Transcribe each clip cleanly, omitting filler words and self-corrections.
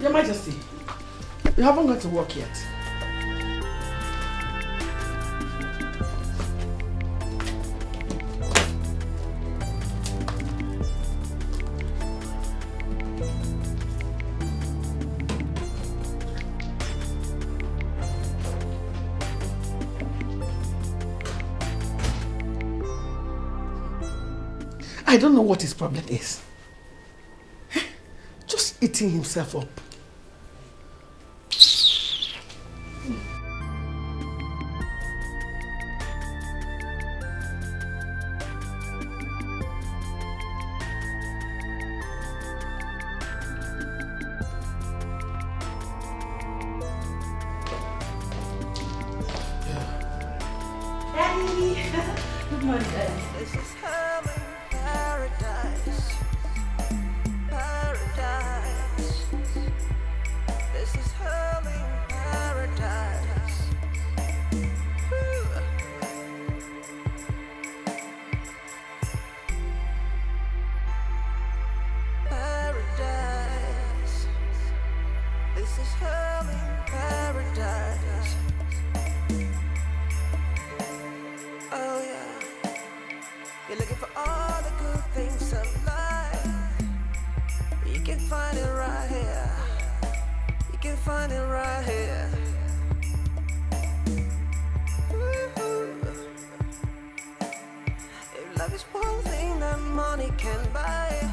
Your Majesty, you haven't got to work yet. I don't know what his problem is. Just eating himself up. Daddy! Good morning, Daddy. This is heaven, paradise. Paradise. This is heaven, paradise. Woo. Paradise. This is heaven, paradise. Oh yeah. You're looking for all the good things of life. You can find it right here. You can find it right here. Ooh. If love is one thing that money can buy,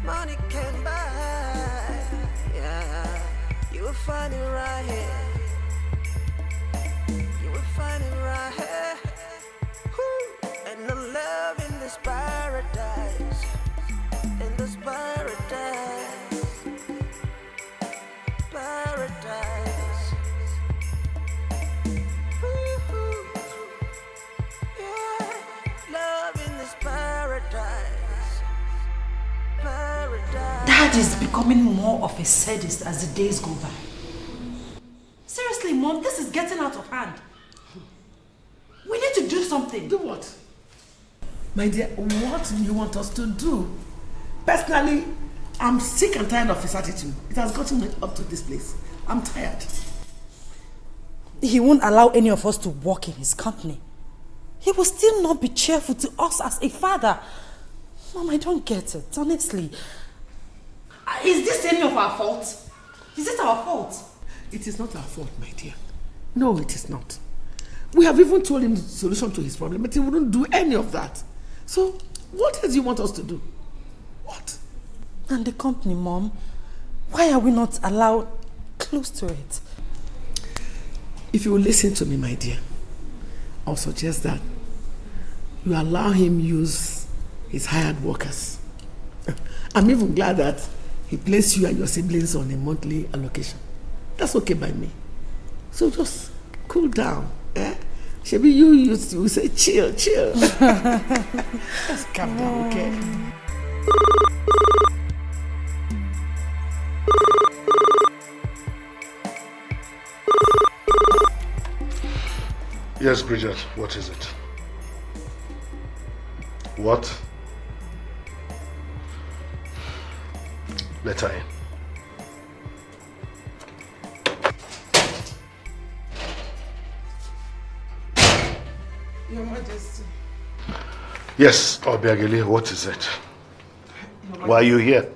money can buy. Yeah, you will find it right here. You will find it right here. And the love in this paradise, in this paradise, paradise. Ooh, yeah, love in this paradise, paradise. Dad is becoming more of a sadist as the days go by. Seriously, Mom, this is getting out of hand. We need to do something. Do what? My dear, what do you want us to do? Personally, I'm sick and tired of his attitude. It has gotten me up to this place. I'm tired. He won't allow any of us to work in his company. He will still not be cheerful to us as a father. Mom, I don't get it, honestly. Is this any of our fault? Is it our fault? It is not our fault, my dear. No, it is not. We have even told him the solution to his problem, but he wouldn't do any of that. So, what else do you want us to do? What? And the company, Mom? Why are we not allowed close to it? If you will listen to me, my dear, I'll suggest that you allow him use his hired workers. I'm even glad that he placed you and your siblings on a monthly allocation. That's okay by me. So just cool down. Eh? Maybe you used to say chill. Just calm down, okay? Yes, Bridget, what is it? What? Let her in. Your Majesty. Yes, Obiageli, what is it? Why are you here?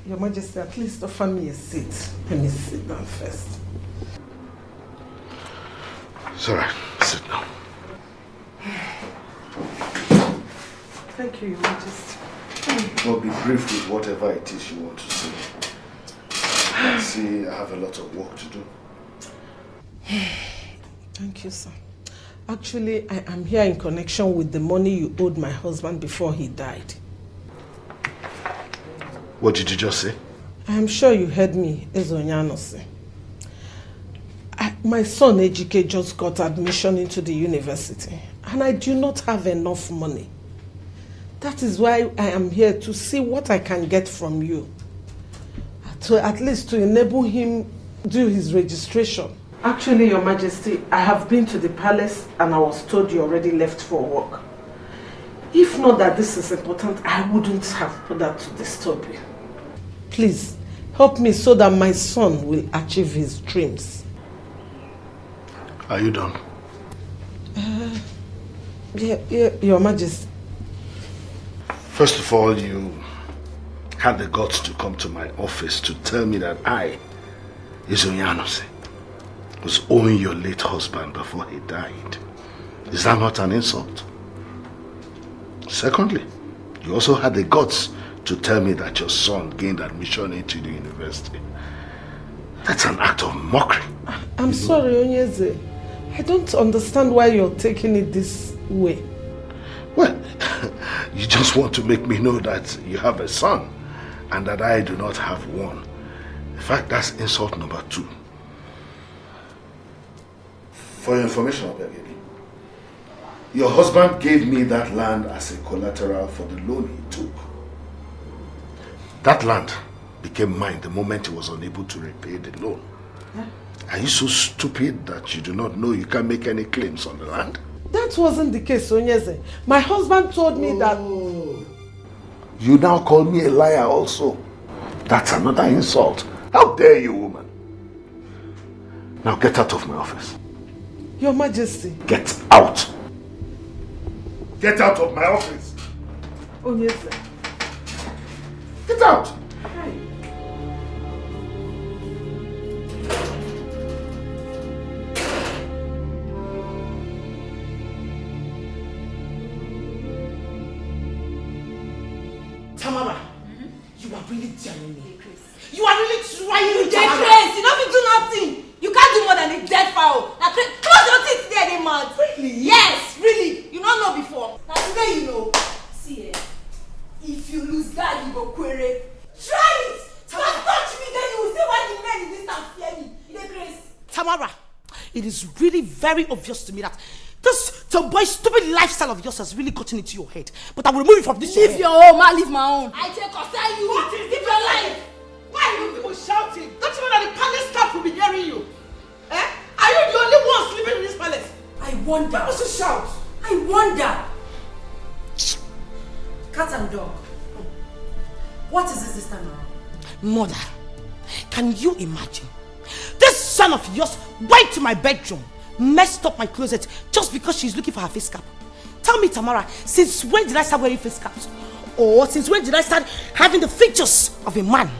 Your Majesty, at least offer me a seat. Let me sit down first. It's all right. Sit down. Thank you, Your Majesty. Well, be brief with whatever it is you want to say. I see I have a lot of work to do. Thank you, sir. Actually, I am here in connection with the money you owed my husband before he died. What did you just say? I am sure you heard me, Ezonyano say. My son Ejike just got admission into the university and I do not have enough money. That is why I am here to see what I can get from you. At least to enable him do his registration. Actually, Your Majesty, I have been to the palace and I was told you already left for work. If not that this is important, I wouldn't have bothered to disturb you. Please, Help me so that my son will achieve his dreams. Are you done? Yeah, Your Majesty. First of all, you had the guts to come to my office to tell me that I, Izuyanose, was owing your late husband before he died. Is that not an insult? Secondly, you also had the guts to tell me that your son gained admission into the university. That's an act of mockery. I'm sorry, Onyeze. I don't understand why you're taking it this way. Well, you just want to make me know that you have a son and that I do not have one. In fact, that's insult number 2. For your information, Obegedi, your husband gave me that land as a collateral for the loan he took. That land became mine the moment he was unable to repay the loan. Huh? Are you so stupid that you do not know you can't make any claims on the land? That wasn't the case, Onyeze. My husband told me that... You now call me a liar also. That's another insult. How dare you, woman? Now get out of my office. Your Majesty. Get out. Get out of my office. Onyeze. Get out. Tamara, you are really telling me. You are really trying to get crazy. You don't do nothing. You can't do more than a dead fowl. Now, close your teeth there, they mad. Really? Yes, really. You don't know before. Now today you know. See, if you lose that, you go query. Try it. Just touch me, then you will see why the men in this town fear me. You get crazy. Tamara, it is really very obvious to me that this tomboy stupid lifestyle of yours has really gotten into your head. But I will remove it from this. Leave your own, man. Leave my own. I take concern you. What is Keep your life. Why are you people shouting? Don't you know that the palace staff will be hearing you? Eh? Are you the only ones living in this palace? I wonder. Why must you shout? I wonder. Cat and dog. What is this time around? Mother, can you imagine? This son of yours went to my bedroom, messed up my closet just because she's looking for her face cap. Tell me, Tamara, since when did I start wearing face caps? Or since when did I start having the features of a man?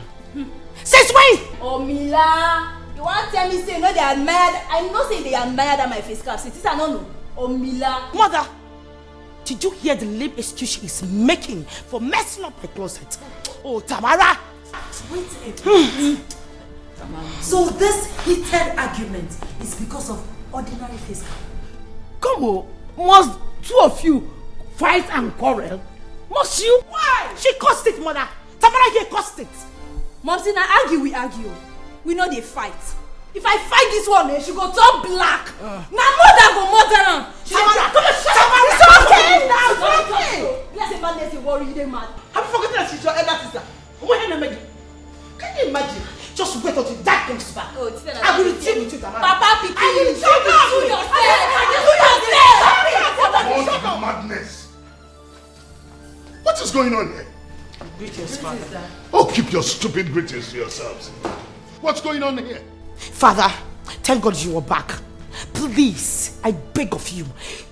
Since when? Oh, Mila, you want to tell me say no they admired? I know say they admired at my face cap. Since I don't know. Oh, Mila. Mother, did you hear the lame excuse she is making for messing up my closet? Oh, Tamara. Wait a minute. So this heated argument is because of ordinary face cap? Come on, must 2 of you fight and quarrel? Must you? Why? She caused it, Mother. Tamara here caused it. Momsy, now argue, we argue. We know they fight. If I fight this one, she go turn black. Now mother go murder her. Tamara, come on, Tamara. It's okay now. It's okay. Let's say madness, you worry, you mad. Have you forgotten that she's your elder sister? Can you imagine? Just wait until that comes back. Oh, it's I will deal with you, Tamara. Papa, pick I will you. Do yourself. What madness? What is going on here? Greetings, Father. Oh, keep your stupid greetings to yourselves. What's going on here? Father, thank God you are back. Please, I beg of you,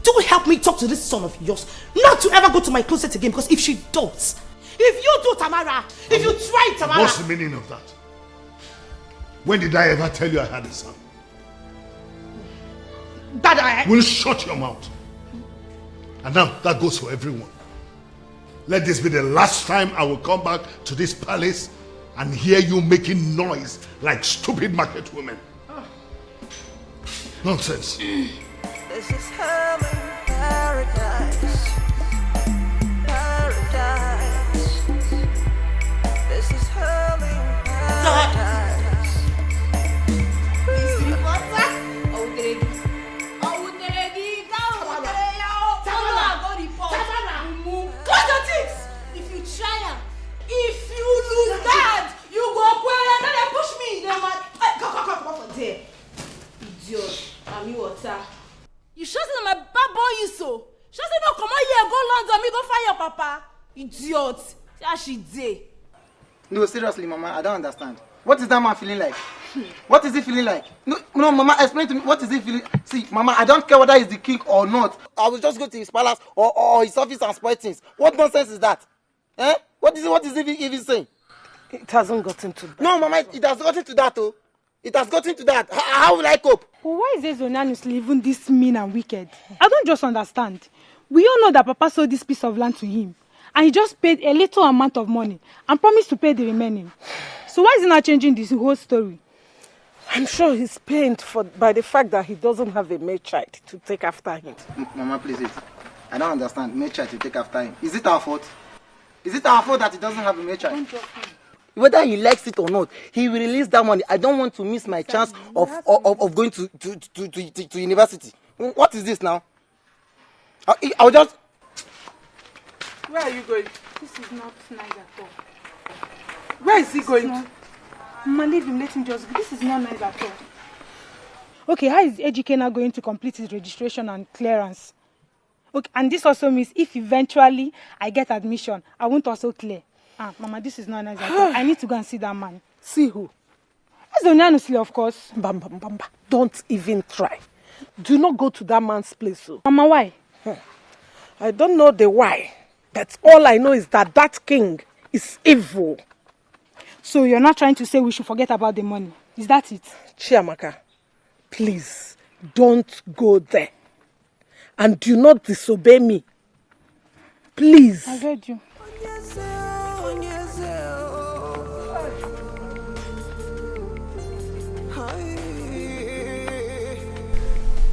do help me talk to this son of yours not to ever go to my closet again, because if she does, if you do, Tamara, if you try, Tamara... What's the meaning of that? When did I ever tell you I had a son? That I... Will you shut your mouth? And now, that goes for everyone. Let this be the last time I will come back to this palace and hear you making noise like stupid market women. Nonsense. This is hell in paradise. Paradise. This is hell in paradise. If you lose that, you go query and then they push me. They mad. Come from there. Idiot. I'm you water. You sure say my bad boy you so? Sure say no come on here, go London, me go find your papa. Idiot. Yeah, she did. No, seriously, Mama, I don't understand. What is that man feeling like? What is he feeling like? No, Mama, explain to me. What is he feeling? See, Mama, I don't care whether he's the king or not. I will just go to his palace or his office and spoil things. What nonsense is that? Eh? What is he even saying? It hasn't gotten to that. No, Mama, it has gotten to that, oh. It has gotten to that. How will I cope? Well, why is Zonyanus living this mean and wicked? I don't just understand. We all know that Papa sold this piece of land to him. And he just paid a little amount of money and promised to pay the remaining. So why is he not changing this whole story? I'm sure he's pained by the fact that he doesn't have a male child to take after him. Mama, please, I don't understand. Male child to take after him. Is it our fault? Is it our fault that he doesn't have a male child? Whether he likes it or not, he will release that money. I don't want to miss my chance of going to university. What is this now? I'll just... Where are you going? This is not nice at all. Where is he going to? Mama, leave him, let him just go. This is not nice at all. Okay, how is Ejike now going to complete his registration and clearance? Okay, and this also means if eventually I get admission, I won't also clear. Mama, this is not nice at all. I need to go and see that man. See who? Zonyanusli, of course. Bamba. Don't even try. Do not go to that man's place. So. Mama, why? I don't know the why. But all I know is that that king is evil. So you're not trying to say we should forget about the money? Is that it? Chiamaka, please don't go there. And do not disobey me. Please. I heard you.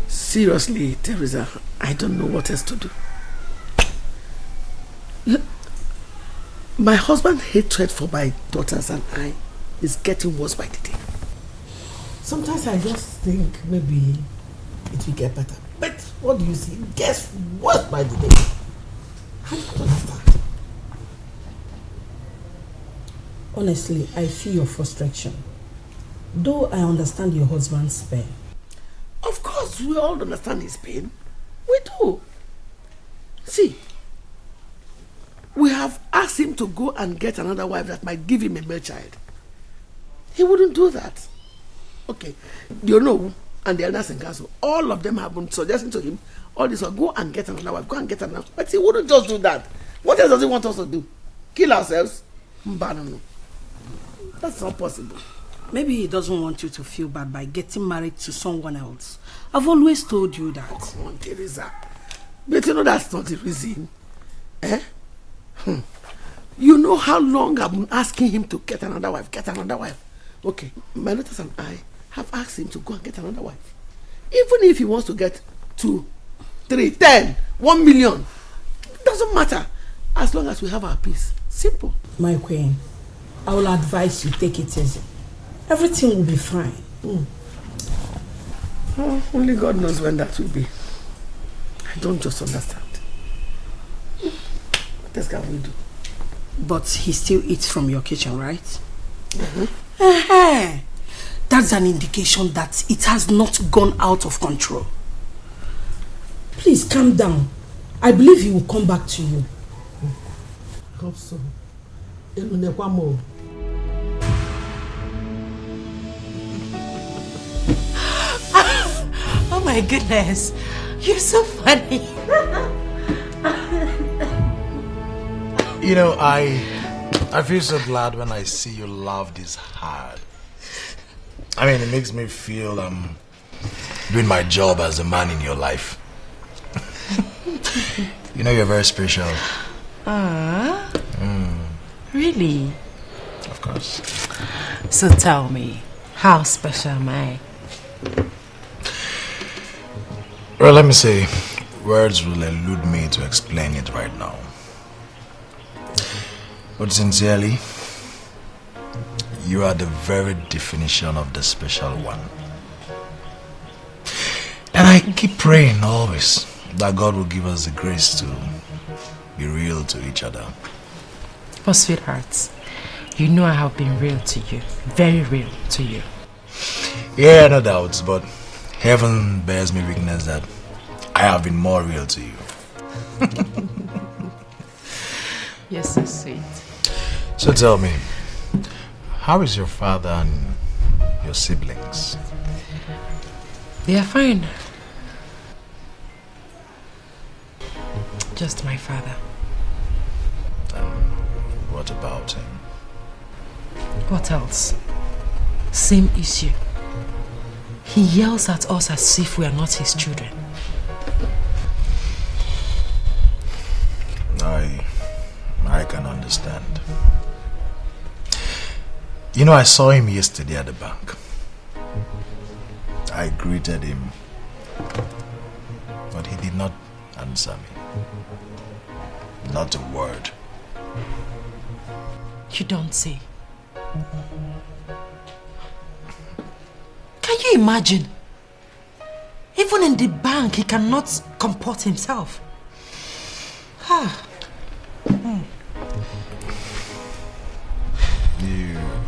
Seriously, Teresa, I don't know what else to do. My husband's hatred for my daughters and I is getting worse by the day. Sometimes I just think maybe it will get better. But what do you see? It gets worse by the day. I don't understand. Honestly, I feel your frustration. Though I understand your husband's pain. Of course, we all understand his pain. We do. See, we have asked him to go and get another wife that might give him a male child. He wouldn't do that. Okay, you know, and the elders in council, all of them have been suggesting to him, all this, go and get another wife, go and get another. But he wouldn't just do that. What else does he want us to do? Kill ourselves? No. That's not possible. Maybe he doesn't want you to feel bad by getting married to someone else. I've always told you that. Come on, Teresa. But you know that's not the reason. Eh? You know how long I've been asking him to get another wife. Okay, my daughters and I have asked him to go and get another wife. Even if he wants to get 2, 3, 10, 1 million, it doesn't matter. As long as we have our peace. Simple. My queen, I will advise you take it easy. Everything will be fine. Oh, only God knows when that will be. I don't just understand. What else can we do? But he still eats from your kitchen, right? Mm-hmm. That's an indication that it has not gone out of control. Please calm down. I believe he will come back to you. I hope so. Oh my goodness, you're so funny. You know, I feel so glad when I see you laugh this hard. I mean, it makes me feel I'm doing my job as a man in your life. You know, you're very special. Really? Of course. So tell me, how special am I? Well, let me say, words will elude me to explain it right now. But sincerely, you are the very definition of the special one. And I keep praying always that God will give us the grace to be real to each other. But sweethearts, you know I have been real to you. Very real to you. Yeah, no doubts, but heaven bears me witness that I have been more real to you. You're so sweet. So tell me, How is your father and your siblings? They are fine. Just my father. What about him? What else? Same issue. He yells at us as if we are not his children. I can understand. You know, I saw him yesterday at the bank. I greeted him, but he did not answer me. Not a word. You don't say. Can you imagine? Even in the bank, he cannot comport himself.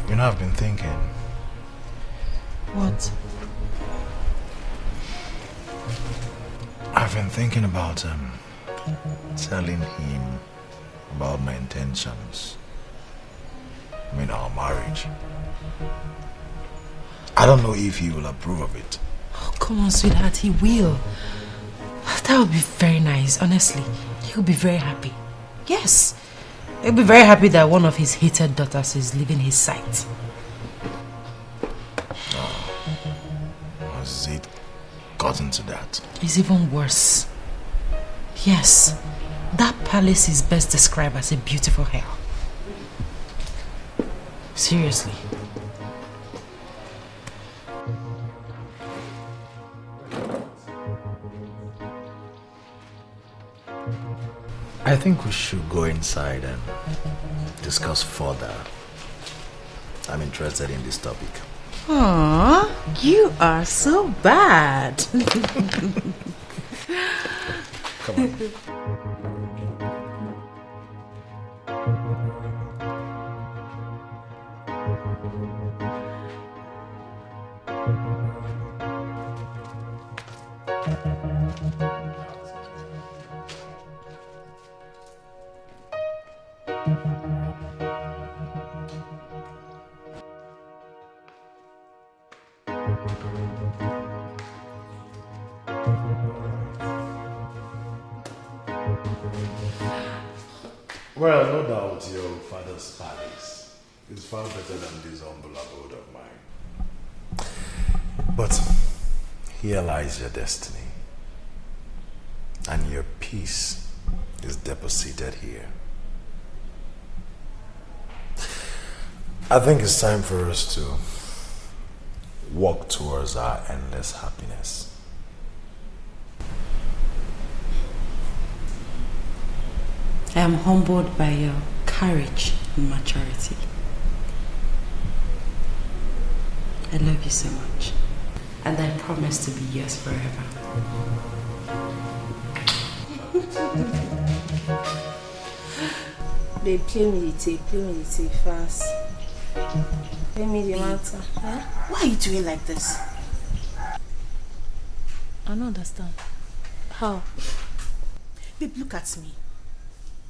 You know, I've been thinking. What? I've been thinking about telling him about my intentions. I mean, our marriage. I don't know if he will approve of it. Oh, come on, sweetheart, he will. That would be very nice, honestly. He'll be very happy. Yes. He'll be very happy that one of his hated daughters is leaving his sight. Has it gotten to that? It's even worse. Yes. That palace is best described as a beautiful hell. Seriously. I think we should go inside and discuss further. I'm interested in this topic. Aww, you are so bad. Come on. Well, no doubt your father's palace is far better than this humble abode of mine. But here lies your destiny, and your peace is deposited here. I think it's time for us to walk towards our endless happiness. I am humbled by your courage and maturity. I love you so much. And I promise to be yours forever. They play me the tape fast. Play me the matter. Huh? Why are you doing like this? I don't understand. How? Babe, look at me.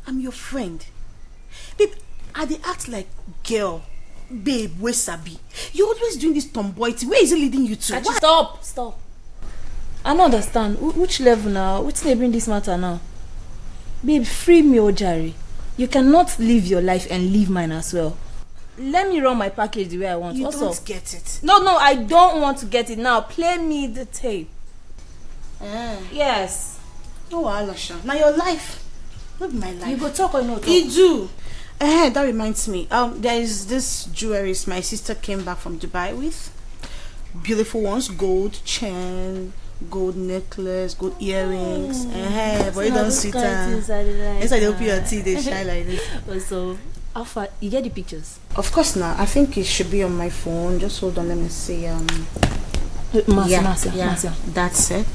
I'm your friend. Babe, I dey act like girl. Babe, where sabi? You're always doing this tomboy thing. Where is it leading you to? Stop. I don't understand. Which level now? Which they bring this matter now? Babe, free me, Ojari. You cannot live your life and leave mine as well. Let me run my package the way I want. You What's don't up? get it. No, I don't want to get it now. Play me the tape. Yes. No, Alasha. Now your life. Not my life. You go talk or no talk? You do. That reminds me. There is this jewelry my sister came back from Dubai with. Beautiful ones, gold chain, gold necklace, gold earrings. But you don't sit down. Inside they open your teeth, they shine like this. So, how far? You get the pictures? Of course not. I think it should be on my phone. Just hold on, let me see. Marcia. That's it.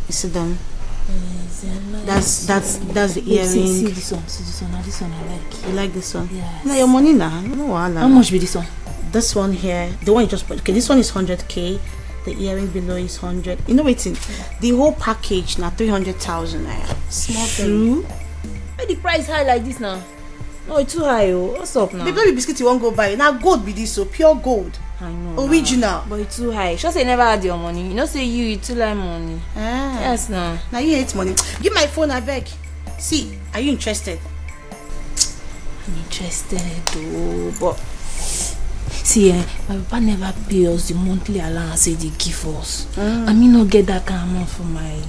You see them? That's the earring. See this one. Now this one I like. You like this one? Yes. Now your money now. No, how much be this one? This one here, the one you just put. Okay, this one is 100k. The earring below is 100. You know waiting. The whole package now 300,000 naira. Small True. Why the price high like this now? No, it's too high. Oh. What's up now? The baby biscuit you won't go buy. Now gold be this, so pure gold. I know. Original. But it's too high. Just say never had your money. You know, say you too like money. Ah. Yes, no. Now you hate money. Give my phone, I beg. See, are you interested? I'm interested, though. But see, my papa never pay us the monthly allowance they give us. I mean, not get that kind of amount for my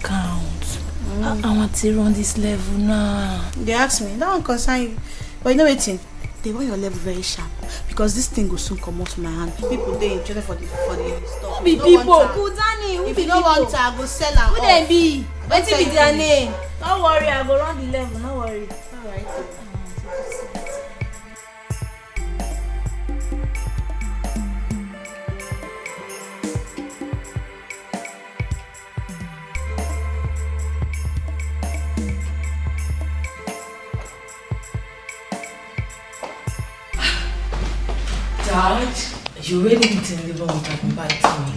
account. I want to run this level now. They ask me, that one concern you. But you know what? They want your level very sharp because this thing will soon come out from my hand. People they interested for the stuff. Who be people? Kudani, who if be you don't want to, I go sell am. Who they be? What's be their name? Don't worry, I go run the level. Don't worry. Alright. Dad, you really didn't even want to come back to me.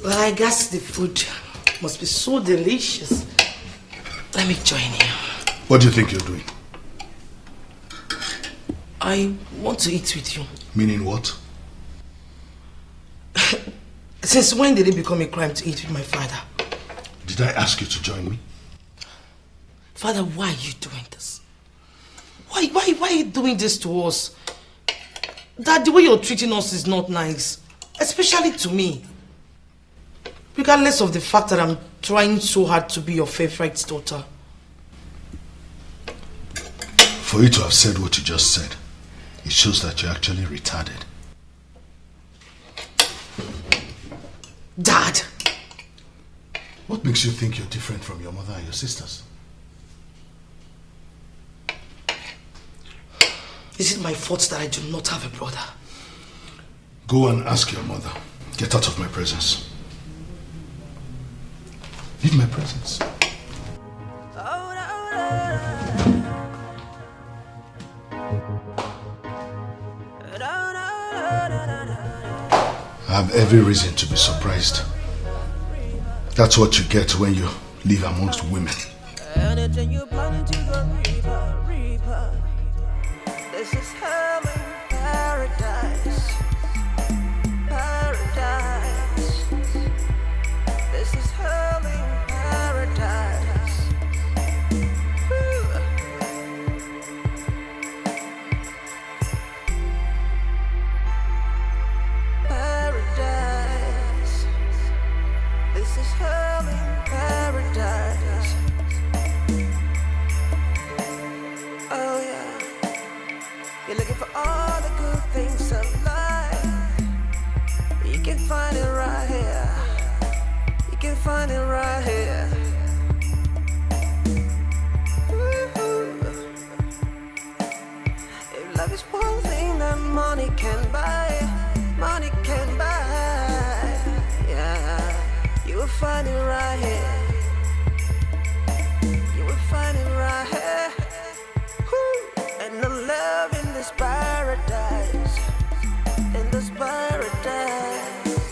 Well, I guess the food must be so delicious. Let me join you. What do you think you're doing? I want to eat with you. Meaning what? Since when did it become a crime to eat with my father? Did I ask you to join me? Father, why are you doing this? Why are you doing this to us? Dad, the way you're treating us is not nice. Especially to me. Regardless of the fact that I'm trying so hard to be your favorite daughter. For you to have said what you just said, it shows that you're actually retarded. Dad! What makes you think you're different from your mother and your sisters? Is it my fault that I do not have a brother? Go and ask your mother. Get out of my presence. Leave my presence. I have every reason to be surprised. That's what you get when you live amongst women. Anything you plan to go reaper. This is hell in paradise. Paradise. This is hell in paradise. Paradise. This is hell in paradise. Oh yeah. You're looking for all the good things of life. You can find it right here. You can find it right here. Woo-hoo. If love is one thing that money can buy, yeah, you will find it right here. You will find it right here. Woo. And the love in this paradise. In this paradise.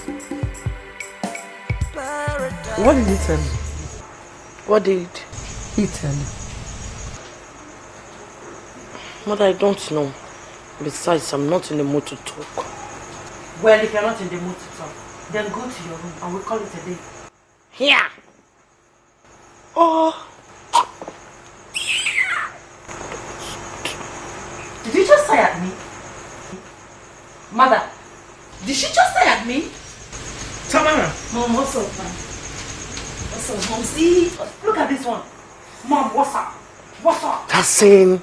Paradise. What did he tell you? What did he tell you? Mother, I don't know. Besides, I'm not in the mood to talk. Well, if you're not in the mood to talk, then go to your room and we'll call it a day. Here! Oh! Did you just say at me? Mother, did she just say at me? Tamara! Mom, what's up, man? What's up, Mom? See? Look at this one. Mom, what's up? What's up? That's in...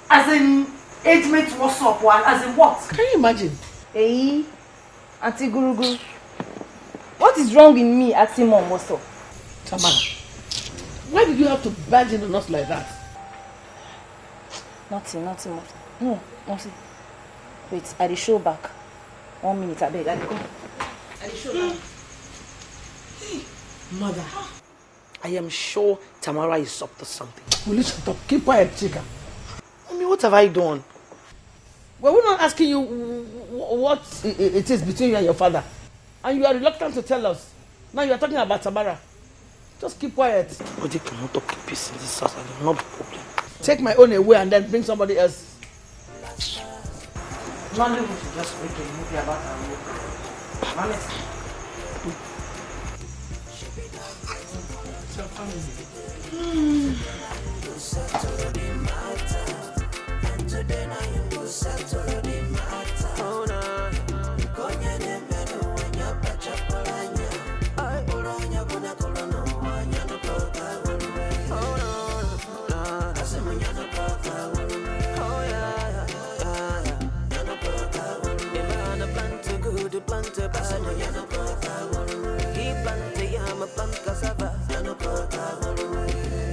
As in, age mate, what's up? Well, as in what? Can you imagine? Hey, Auntie Gurugu. What is wrong with me asking Mom what's up? Tamara, why did you have to barge in on us like that? Nothing. No, nothing. Wait, I will show back. 1 minute, I beg. I will come. I will show back. Mother, I am sure Tamara is up to something. Will you shut up? Keep quiet, chica. Mommy, what have I done? Well, we're not asking you what it is between you and your father. And you are reluctant to tell us. Now you are talking about Tamara. Just keep quiet. Nobody cannot talk in peace in this house and there will not be problem. take my own away and then bring somebody else. Nollywood should just make a movie about our movie. Honestly.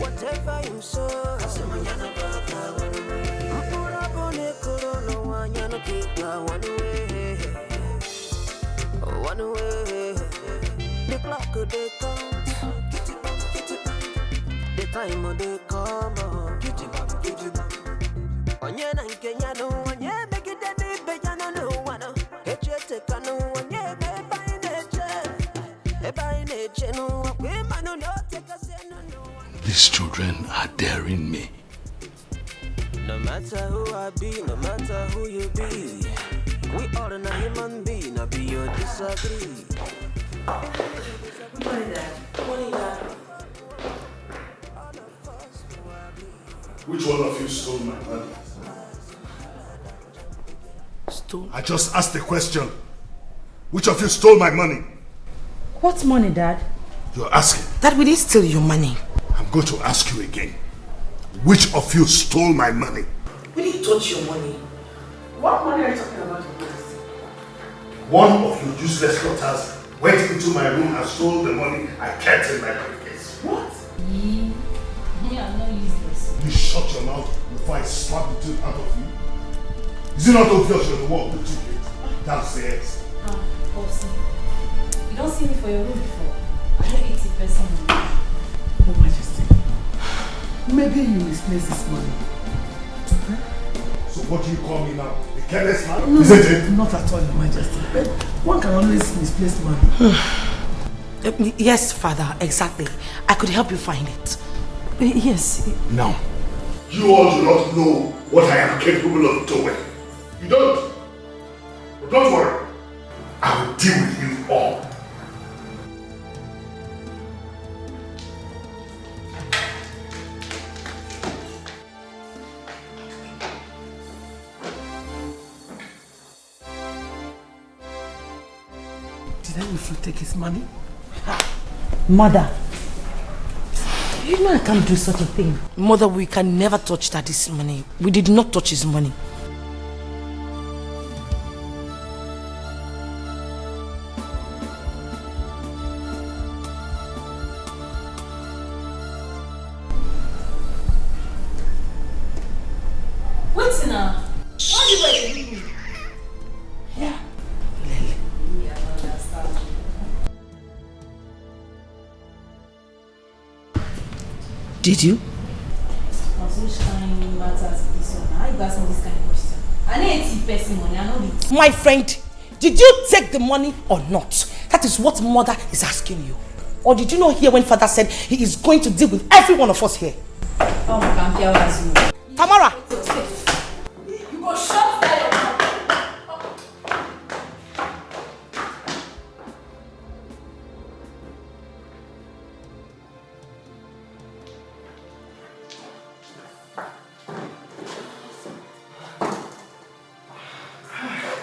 Whatever you sow, one way. The clock they count, the time they come. Onye na Kenya no onye begide ni bejana no wana. Echete kanu onye eba ineche no we manu no take us no. These children are daring me. No matter who I be, no matter who you be, we all in a human being, I be or disagree. Which one of you stole my money? Stole? I just asked the question. Which of you stole my money? What money, Dad? You're asking. Dad, we didn't steal your money. I'm going to ask you again. Which of you stole my money? We didn't touch your money. What money are you talking about? One of you useless daughters went into my room and stole the money I kept in my briefcase. What? Me, I'm not useless. You shut your mouth before I slap the tooth out of you. Is it not obvious you're the one who took it? Downstairs. Awesome. You don't see me for your room before. I know 80%. Oh, Majesty. Maybe you misplaced this money. So what do you call me now? A careless man? No, Isn't it? not at all, Your Majesty. But one can always misplace money. Yes, Father, exactly. I could help you find it. Yes. No. You all do not know what I am capable of doing. You don't. But don't worry. I will deal with you all. Did I if you take his money? Mother, you know I can't do such a thing. Mother, we can never touch Daddy's money. We did not touch his money. What's now? Why you waiting? Yeah. Yeah, I understand. Did you? Which kind matters this one? How you asking this kind of question? I need 80% money, I know it. My friend, did you take the money or not? That is what Mother is asking you. Or did you not hear when Father said he is going to deal with every one of us here? Oh, my God, how was you? Tamara! You go shut down your mouth.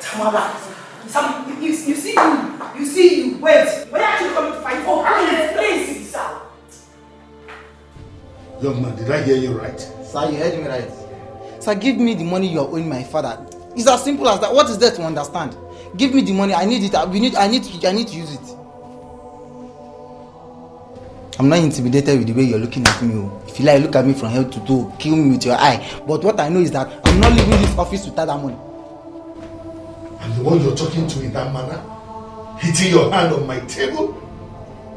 Tamara, you see you, wait. When are you coming to fight? Oh, please, sir. Young man, did I hear you right? Sir, you heard me right. Sir, give me the money you are owing my father. It's as simple as that. What is there to understand? Give me the money. I need it. I need to use it. I'm not intimidated with the way you're looking at me. If you like, look at me from head to toe. Kill me with your eye. But what I know is that I'm not leaving this office without that money. I'm the one you're talking to in that manner? Hitting your hand on my table?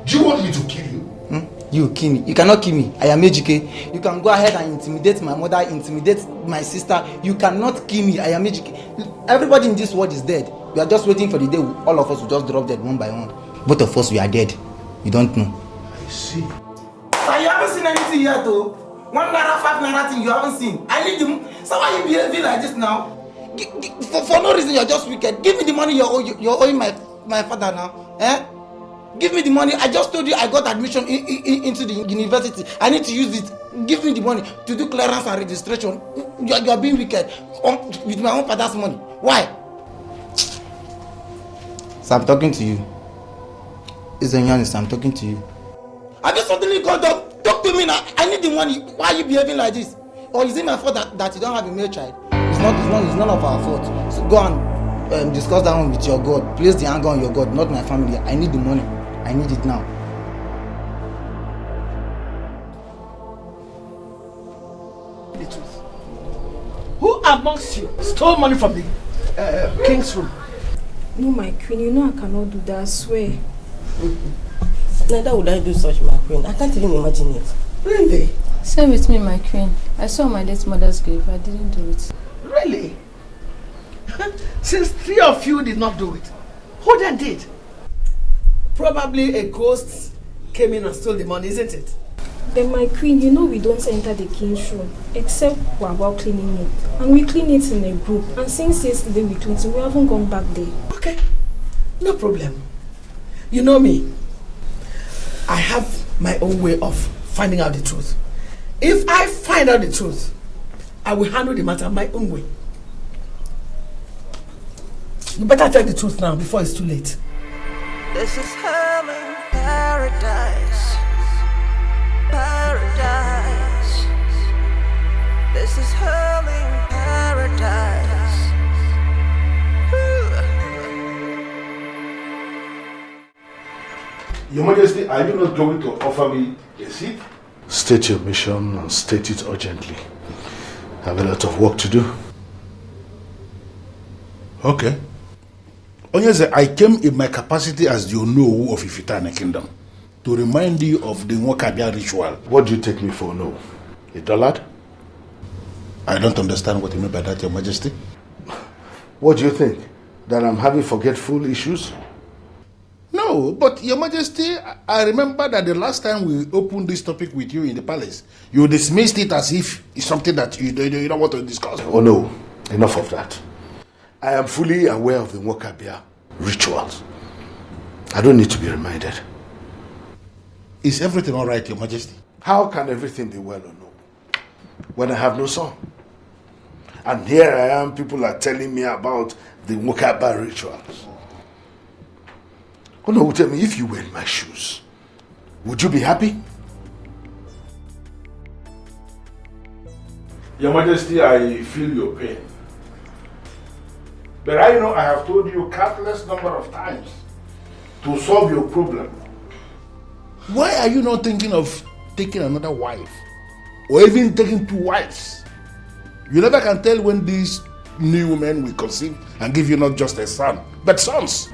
Do you want me to kill you? You kill me. You cannot kill me. I am Ejike. You can go ahead and intimidate my mother, intimidate my sister. You cannot kill me. I am Ejike. Everybody in this world is dead. We are just waiting for the day all of us will just drop dead one by one. Both of us, we are dead. You don't know. I see. I haven't seen anything yet, though. 1 naira, 5 naira thing you haven't seen. I need them. So why you behaving like this now? For no reason, you're just wicked. Give me the money you're owing my father now. Eh? Give me the money. I just told you I got admission into the university. I need to use it. Give me the money to do clearance and registration. You're being wicked with my own father's money. Why? So I'm talking to you. It's a honest, I'm talking to you. I just suddenly called up. Talk to me now. I need the money. Why are you behaving like this? Or is it my fault that you don't have a male child? It's none of our fault. So go and discuss that one with your God. Place the anger on your God, not my family. I need the money. I need it now. The truth. Who amongst you stole money from the king's room? No, my queen, you know I cannot do that, I swear. Neither would I do such, my queen. I can't even imagine it. Really? Same with me, my queen. I saw my late mother's grave. I didn't do it. Really? Since 3 of you did not do it, who then did? Probably a ghost came in and stole the money, isn't it? Then my queen, you know we don't enter the king's room except we're about cleaning it. And we clean it in a group. And since yesterday we cleaned it, we haven't gone back there. Okay, no problem. You know me. I have my own way of finding out the truth. If I find out the truth, I will handle the matter my own way. You better tell the truth now before it's too late. This is hell in paradise. Paradise. This is hell in paradise. Your Majesty, are you not going to offer me a seat? State your mission and state it urgently. I have a lot of work to do. Okay. Onyeze, I came in my capacity as the Onowu of Ifitane Kingdom to remind you of the Nwokabia ritual. What do you take me for, no? A dullard? I don't understand what you mean by that, Your Majesty. What do you think? That I'm having forgetful issues? No, but Your Majesty, I remember that the last time we opened this topic with you in the palace, you dismissed it as if it's something that you don't want to discuss. Oh no, enough of that. I am fully aware of the Nwokabia rituals. I don't need to be reminded. Is everything all right, Your Majesty? How can everything be well or no when I have no son? And here I am, people are telling me about the Nwokabia rituals. Oh no, tell me, if you were in my shoes, would you be happy? Your Majesty, I feel your pain. But I know I have told you countless number of times to solve your problem. Why are you not thinking of taking another wife? Or even taking 2 wives? You never can tell when these new women will conceive and give you not just a son, but sons.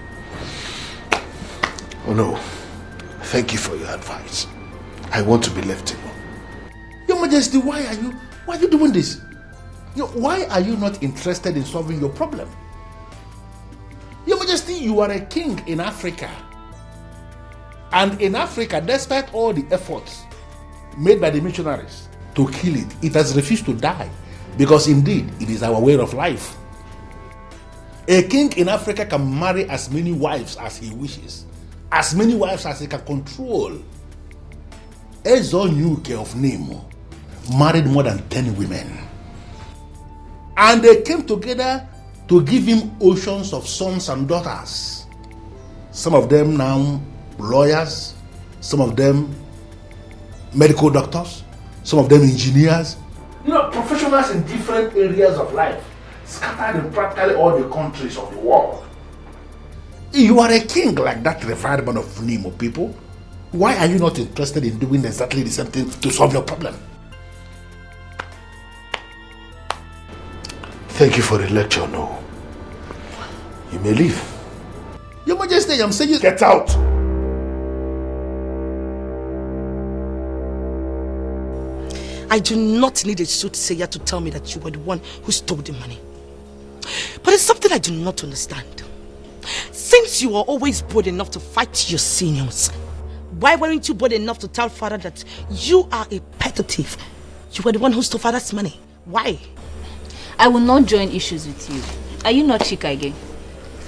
Oh no, thank you for your advice. I want to be left alone. Your Majesty, why are you doing this? Why are you not interested in solving your problem? Your Majesty, you are a king in Africa. And in Africa, despite all the efforts made by the missionaries to kill it, it has refused to die. Because indeed, it is our way of life. A king in Africa can marry as many wives as he wishes. As many wives as he can control. Ezonyuke of Nemo married more than 10 women. And they came together to give him oceans of sons and daughters. Some of them now lawyers, some of them medical doctors, some of them engineers. Professionals in different areas of life, scattered in practically all the countries of the world. You are a king like that revered man of Nemo, people. Why are you not interested in doing exactly the same thing to solve your problem? Thank you for the lecture, no. You may leave. Your Majesty, I'm saying get out! I do not need a soothsayer to tell me that you were the one who stole the money. But it's something I do not understand. Since you are always bold enough to fight your seniors, why weren't you bold enough to tell father that you are a petty thief? You were the one who stole father's money. Why? I will not join issues with you. Are you not Chika again?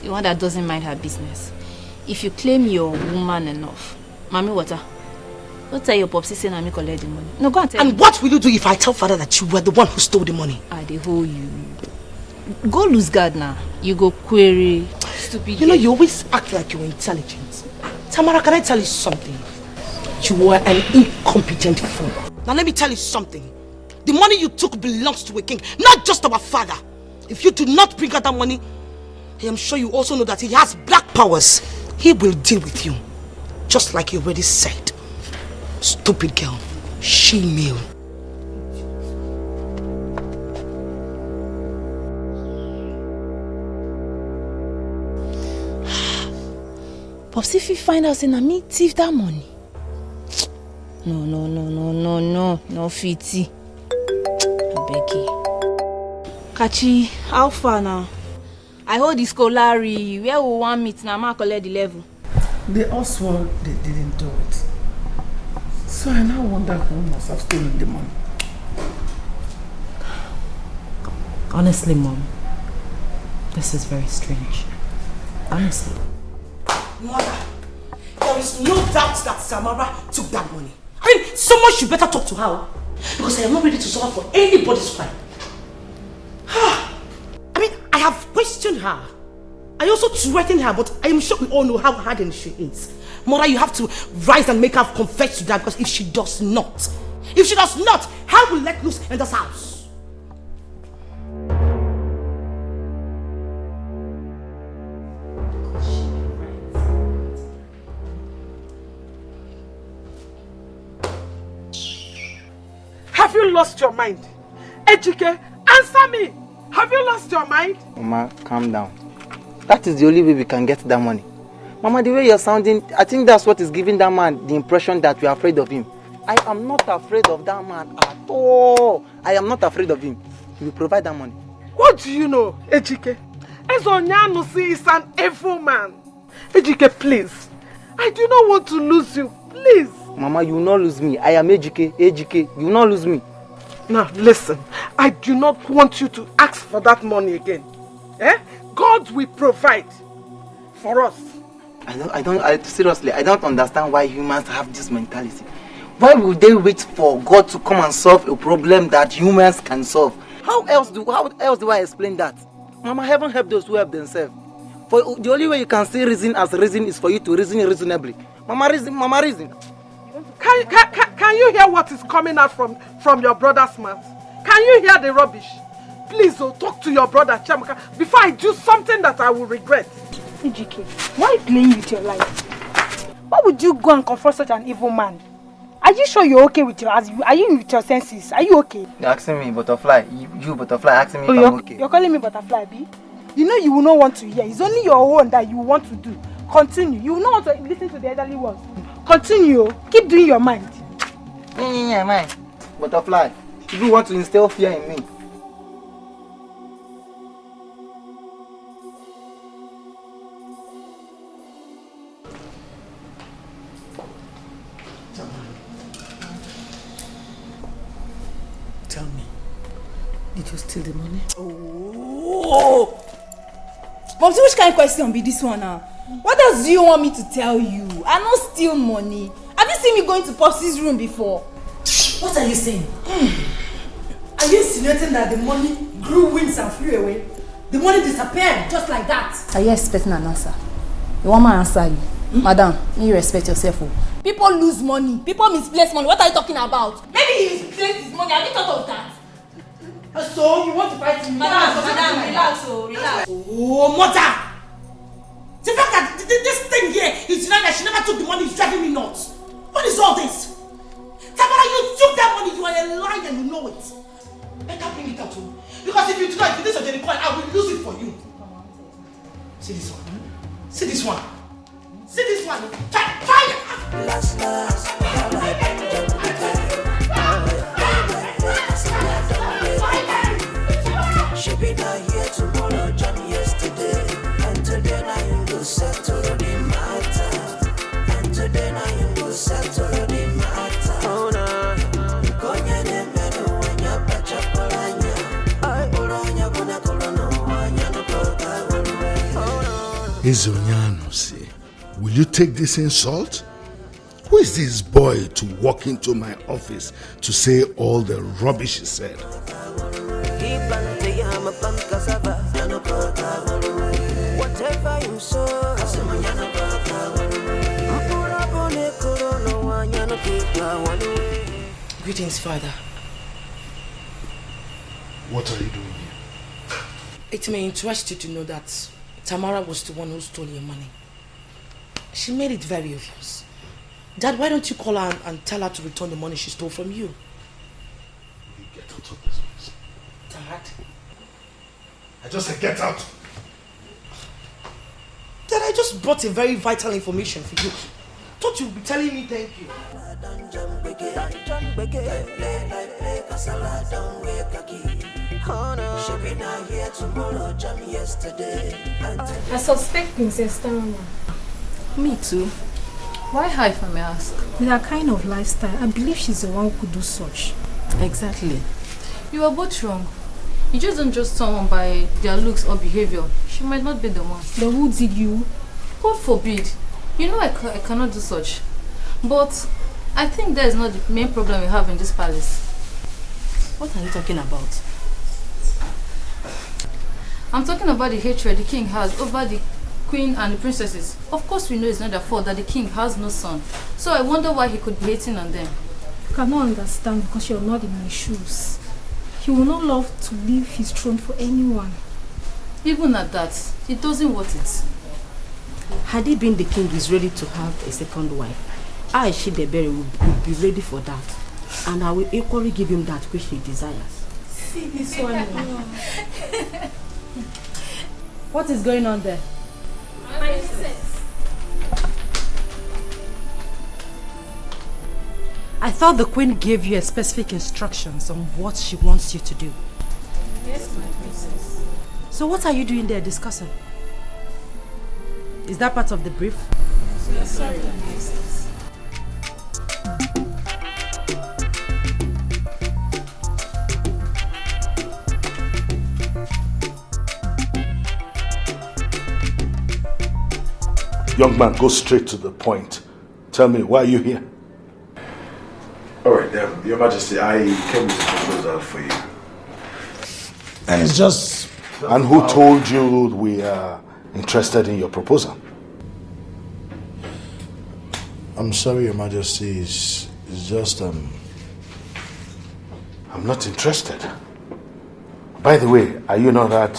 The one that doesn't mind her business. If you claim you're woman enough, Mami Water, don't tell your popsi saying Mami collect the money. No, go and tell him. And what will you do if I tell father that you were the one who stole the money? They hold you. Go lose guard now. You go query. Stupid. You know, you always act like you're intelligent. Tamara, can I tell you something? You were an incompetent fool. Now let me tell you something. The money you took belongs to a king, not just our father. If you do not bring out that money, I am sure you also know that he has black powers. He will deal with you. Just like he already said. Stupid girl. She-male. Pops, if you find out saying me thief that money. No, Fiti. I beg you. Kachi, how far now? I hold the Scolari. Where we want meet now? Ma collect the level. They all swore they didn't do it. So I now wonder who must have stolen the money. Honestly, Mom, this is very strange. Honestly. Mother, there is no doubt that Samara took that money. I mean, someone should better talk to her. Because I am not ready to suffer for anybody's crime. I mean, I have questioned her. I also threatened her, but I am sure we all know how hardened she is. Mother, you have to rise and make her confess to that, because if she does not, how will let loose in this house? Have you lost your mind? Ejike, answer me! Have you lost your mind? Mama, calm down. That is the only way we can get that money. Mama, the way you're sounding, I think that's what is giving that man the impression that we are afraid of him. I am not afraid of that man at all. I am not afraid of him. He will provide that money. What do you know, Ejike? Ezonyanusi is an evil man. Ejike, please. I do not want to lose you. Please. Mama, you will not lose me. I am Ejike. Ejike, you will not lose me. Now, listen. I do not want you to ask for that money again. God will provide for us. Seriously, I don't understand why humans have this mentality. Why would they wait for God to come and solve a problem that humans can solve? How else do I explain that? Mama, heaven help those who help themselves. For the only way you can see reason as reason is for you to reason reasonably. Mama, reason. Can you hear what is coming out from your brother's mouth? Can you hear the rubbish? Please, talk to your brother Chamaka before I do something that I will regret. Ejike, why are you playing with your life? Why would you go and confront such an evil man? Are you sure you're okay with are you with your senses? Are you okay? You're asking me, Butterfly. You Butterfly, asking me if I'm okay. You're calling me Butterfly, B? You know you will not want to hear. It's only your own that you want to do. Continue. You will not want to listen to the elderly ones. Continue. Keep doing your mind. Yeah, man. Butterfly, you want to instill fear in me. Tell me, did you steal the money? Oh! But which kind of question be this one now? What else do you want me to tell you? I don't steal money. Have you seen me going to Popsy's room before? What are you saying? Are you insinuating that the money grew wings and flew away? The money disappeared just like that? Are you expecting an answer? You want my answer? Madam, you respect yourself. People lose money. People misplace money. What are you talking about? Maybe he misplaced his money. Have you thought of that? So you want to fight me? Madam, relax, relax. Oh, mother! The fact that this thing here is denying that she never took the money is driving me nuts. What is all this? Tamara, you took that money. You are a liar and you know it. Better bring it out to me. Because if you do not, if it is a jelly coin, I will lose it for you. See this one. See this one. See this one. Try it. Last. She be not here tomorrow, Johnny yesterday. And today now you go settle the matter. And today now you go settle the matter. Oh no, Konya de menu Izonyanusi, will you take this insult? Who is this boy to walk into my office to say all the rubbish he said? Whatever you saw, Greetings, Father. What are you doing here? It may interest you to know that Tamara was the one who stole your money. She made it very obvious. Dad, why don't you call her and tell her to return the money she stole from you? You get out of this place. Dad? I just said get out. Dad, I just brought a very vital information for you. Thought you'd be telling me thank you. I suspect Princess Tarama. Me too. Why her, if I may ask? With her kind of lifestyle, I believe she's the one who could do such. Exactly. You are both wrong. You just don't judge someone by their looks or behavior. She might not be the one. Then who did you? God forbid. You know I cannot do such. But I think that is not the main problem we have in this palace. What are you talking about? I'm talking about the hatred the king has over the queen and the princesses. Of course we know it's not their fault that the king has no son. So I wonder why he could be hating on them. You cannot understand because you're not in my shoes. He will not love to leave his throne for anyone. Even at that, he doesn't want it. Had he been the king is ready to have a second wife, I, Shidebere, will be ready for that. And I will equally give him that which he desires. See this one. What is going on there? I thought the queen gave you specific instructions on what she wants you to do. Yes, my princess. So what are you doing there discussing? Is that part of the brief? Yes, sorry, my princess. Young man, go straight to the point. Tell me, why are you here? Alright, Your Majesty, I came with a proposal for you. And it's just... And who told you we are interested in your proposal? I'm sorry, Your Majesty, it's just, I'm not interested. By the way, are you not that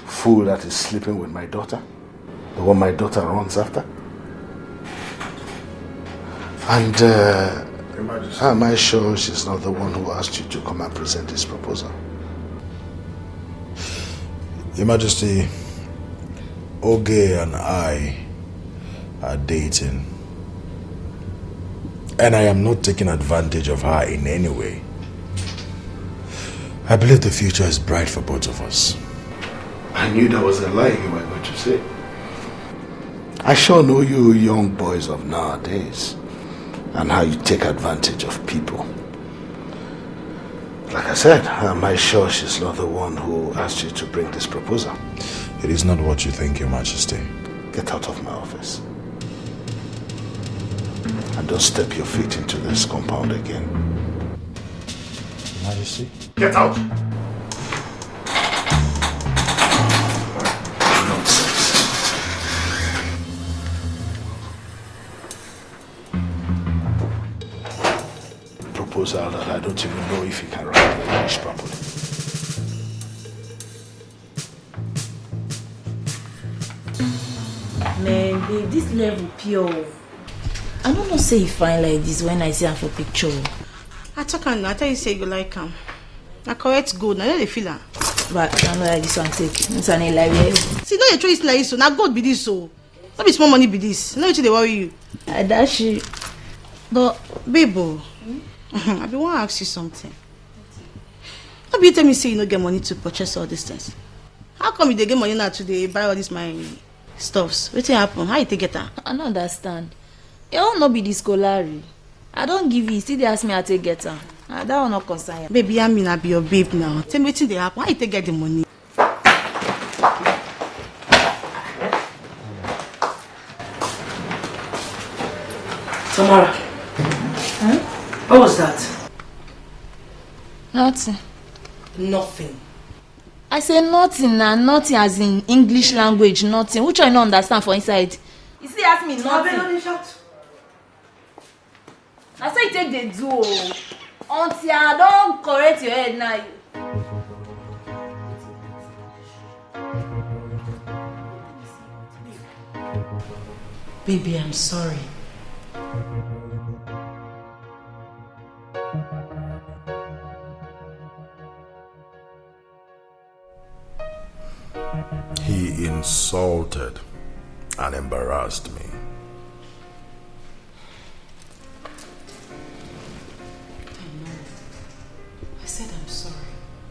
fool that is sleeping with my daughter? The one my daughter runs after? And am I sure she's not the one who asked you to come and present this proposal? Your Majesty, Oge and I are dating. And I am not taking advantage of her in any way. I believe the future is bright for both of us. I knew that was a lie you were going to say. I sure know you young boys of nowadays and how you take advantage of people. Like I said, am I sure she's not the one who asked you to bring this proposal? It is not what you think, Your Majesty. Get out of my office. And don't step your feet into this compound again. Your Majesty? Get out! Proposal that I don't even know if you can write the English properly. Man, babe, this level pure. I don't know say you fine like this when I see her for picture. I talk and I tell you say you like him. I correct good, I know they feel her. But I don't know like this one take. It's an like see, no, your choice like this, so now God be this so. Not be small money be this. No, they worry you. I dash you. But, babe, I be want to ask you something. How you tell me say you no get money to purchase all these things? How come you dey get money now to buy all these my stuffs? What happen? How you take it? I don't understand. You will not be this scolari. I don't give you. Still they ask me how to get her. That will not concern you. Baby, I mean I be your babe now. Tell me what they happen. How you take get the money? Samara. What was that? Nothing. Nothing. I say nothing and nothing as in English language, nothing. Which I don't understand for inside. You see, ask me nothing. I say you take the do. Until I don't correct your head now. Baby, I'm sorry. He insulted and embarrassed me. I said I'm sorry.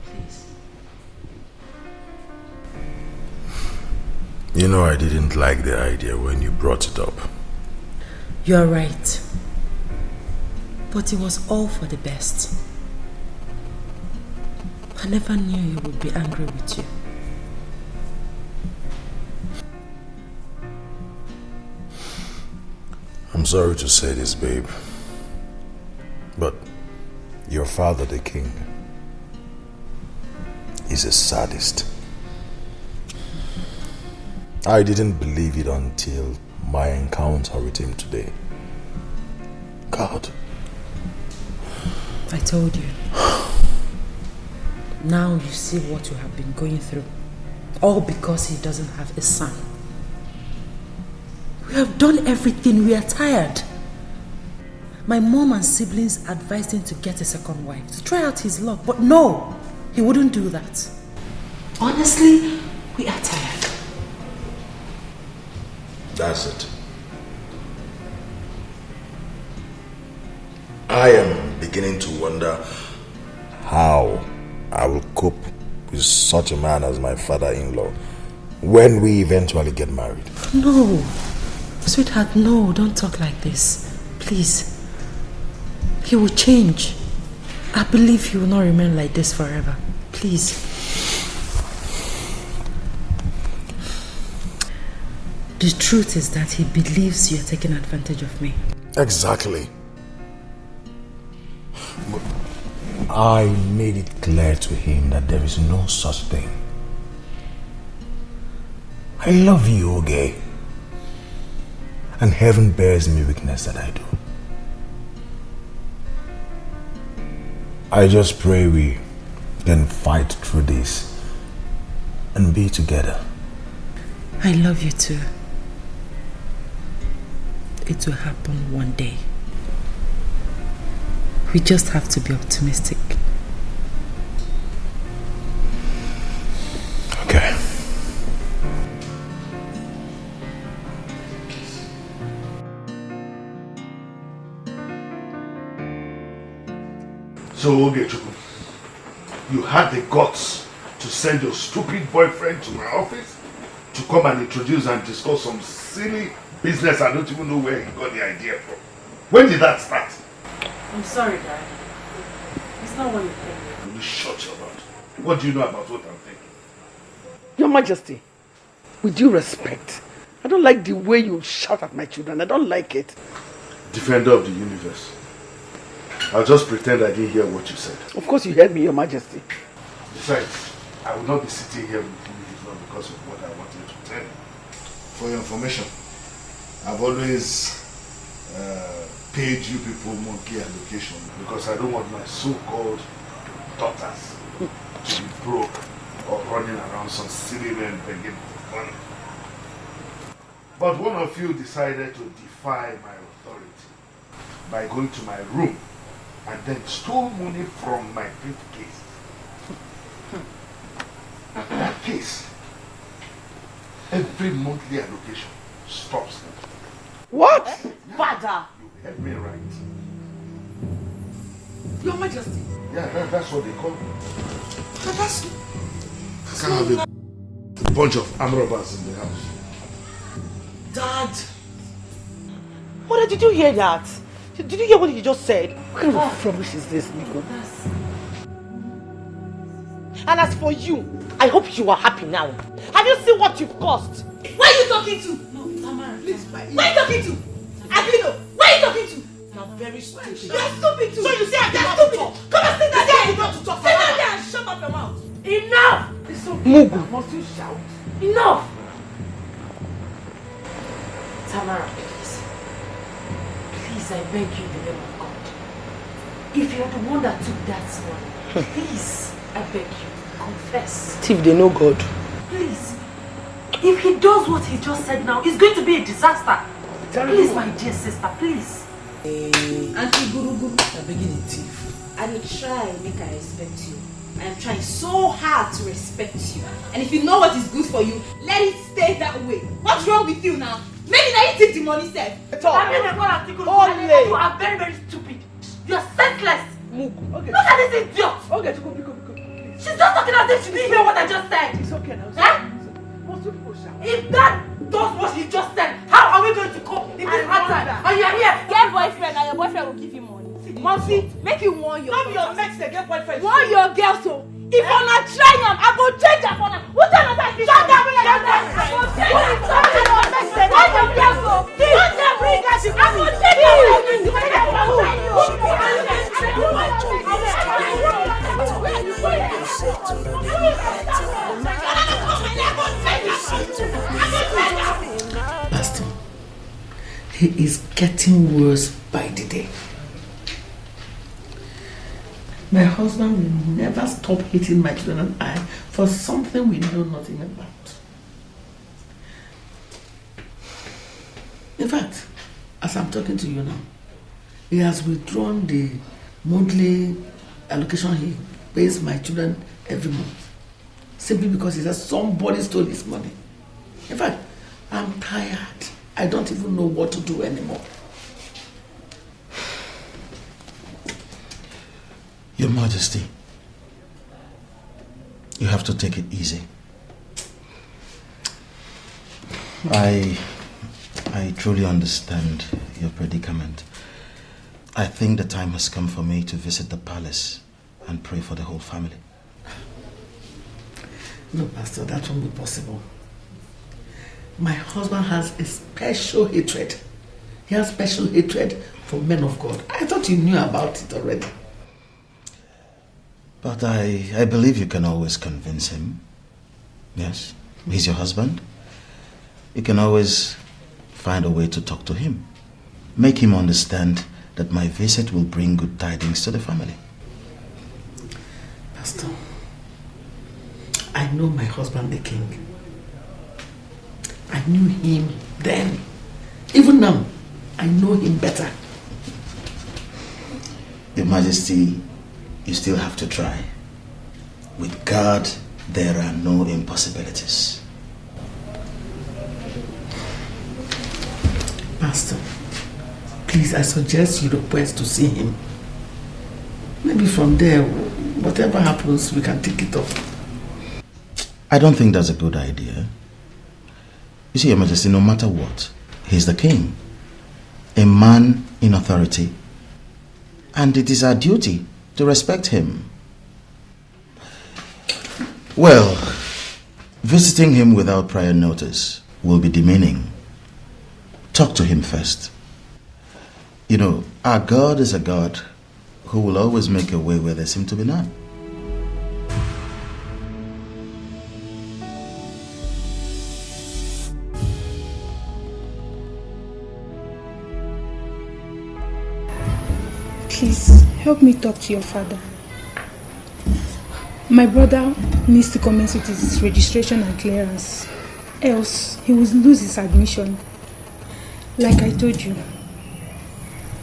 Please. You know I didn't like the idea when you brought it up. You're right. But it was all for the best. I never knew he would be angry with you. I'm sorry to say this, babe, but your father, the king, is a sadist. I didn't believe it until my encounter with him today. God. I told you. Now you see what you have been going through. All because he doesn't have a son. We have done everything. We are tired. My mom and siblings advised him to get a second wife, to try out his luck. But no, he wouldn't do that. Honestly, we are tired. That's it. I am beginning to wonder how I will cope with such a man as my father-in-law when we eventually get married. No. Sweetheart, no, don't talk like this. Please. He will change. I believe he will not remain like this forever. Please. The truth is that he believes you are taking advantage of me. Exactly. But I made it clear to him that there is no such thing. I love you, Uge. And heaven bears me witness that I do. I just pray we can fight through this and be together. I love you too. It will happen one day. We just have to be optimistic. Okay. So, Ugezu, you had the guts to send your stupid boyfriend to my office to come and introduce and discuss some silly business I don't even know where he got the idea from. When did that start? I'm sorry, Dad. It's not what you think. You shut your mouth. What do you know about what I'm thinking? Your Majesty, with due respect, I don't like the way you shout at my children. I don't like it. Defender of the universe. I'll just pretend I didn't hear what you said. Of course you heard me, Your Majesty. Besides, I will not be sitting here with you if not because of what I wanted to tell you. For your information, I've always paid you people monthly allocation because I don't want my so-called daughters to be broke or running around some silly men begging for money. But one of you decided to defy my authority by going to my room and then stole money from my briefcase. In that case, every monthly allocation stops. What? Father! You heard me right. Your Majesty. Yeah, that's what they call me. That's I can't have a bunch of arm robbers in the house. Dad. Mother, did you hear that? Did you hear what he just said? What kind of rubbish is this, Nico? And as for you, I hope you are happy now. Have you seen what you've caused? Where are you talking to? No, Tamara, please. Where are you talking to? Aquino, where are you talking to? very stupid. You're stupid too. So you say I'm stupid. Come and sit down there. You got to talk. Sit down there and shut up your mouth. Enough! It's okay. Mugu. Must you shout? Enough. Tamara, please. Please, I beg you in the name of God. If you're the one that took that money, please, I beg you, confess. Steve, they know God. Please. If he does what he just said now, it's going to be a disaster. Please, my dear sister, please. Auntie Guru Guru. I'm beginning thief. I will try make I respect you. I am trying so hard to respect you. And if you know what is good for you, let it stay that way. What's wrong with you now? Maybe now you take the money, sir. I mean, you are very, very stupid. You're senseless. Mugu. Okay. Look at this idiot. Okay, pick up. She's just talking as if she didn't hear what I just said. It's okay now. Eh? Most people shout. If that does what she just said, how are we going to cope in this hard time? And you're here. Get boyfriend and your boyfriend will give you money. Momsy, make you warn your Not your mates, they get boyfriend. warn your girl so. If I'm not trying them, I go change her for now. What time is that? Shut up, I go change her. Warn your girl so. Don't them bring her to I go change her. Pastor, he is getting worse by the day. My husband will never stop hitting my children and I for something we know nothing about. In fact, as I'm talking to you now, he has withdrawn the monthly allocation he pays my children every month. Simply because he says somebody stole his money. In fact, I'm tired. I don't even know what to do anymore. Your Majesty, you have to take it easy. I truly understand your predicament. I think the time has come for me to visit the palace and pray for the whole family. No, Pastor, that won't be possible. My husband has a special hatred. He has special hatred for men of God. I thought you knew about it already. But I believe you can always convince him. Yes, he's your husband. You can always find a way to talk to him. Make him understand that my visit will bring good tidings to the family. Pastor, I know my husband the king. I knew him then. Even now, I know him better. Your Majesty, you still have to try. With God, there are no impossibilities. Pastor, please, I suggest you request to see him. Maybe from there, whatever happens, we can take it off. I don't think that's a good idea. You see, Your Majesty, no matter what, he's the king. A man in authority. And it is our duty to respect him. Well, visiting him without prior notice will be demeaning. Talk to him first. You know, our God is a God who will always make a way where there seems to be none. Please, help me talk to your father. My brother needs to commence with his registration and clearance. Else, he will lose his admission. Like I told you,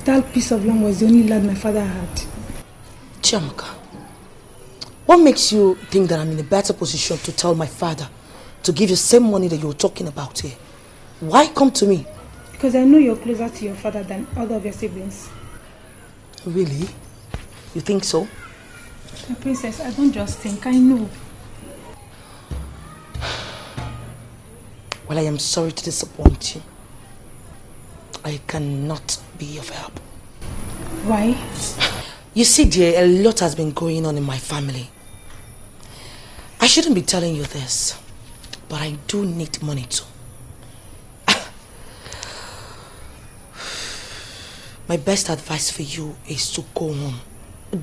that piece of land was the only land my father had. Chiamaka, what makes you think that I'm in a better position to tell my father to give you the same money that you were talking about here? Why come to me? Because I know you're closer to your father than other of your siblings. Really? You think so? Princess, I don't just think, I know. Well, I am sorry to disappoint you. I cannot be of help. Why? You see, dear, a lot has been going on in my family. I shouldn't be telling you this, but I do need money too. My best advice for you is to go home.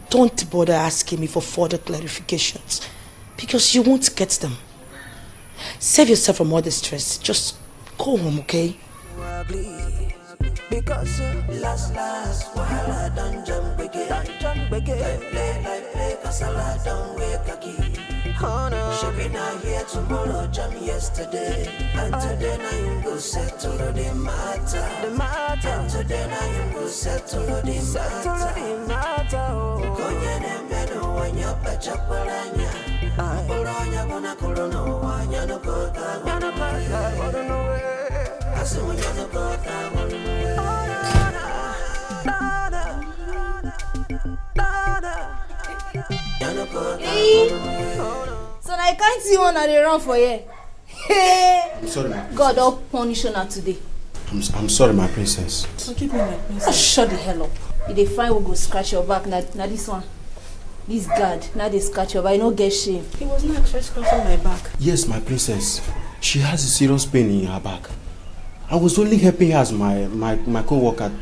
Don't bother asking me for further clarifications because you won't get them. Save yourself from all the stress. Just go home, okay? Because last while I done jump again, play, casala don't wake again. Oh no, she be not here tomorrow, jam yesterday, and today now you go settle the matter, and today now you go settle the matter. Konye ne meno wanya pacha palanya, apolonya bona kolono wanya no kota, asimunya no kota. So I can't see one and they run for you. I'm sorry, my princess. God will punish you now today. I'm sorry, my princess. So keep me, my princess. Shut the hell up. If they find we go scratch your back, now this one. This guard, now they scratch your back, you don't get shame. He was not actually scratching my back. Yes, my princess. She has a serious pain in her back. I was only helping her as my co-worker.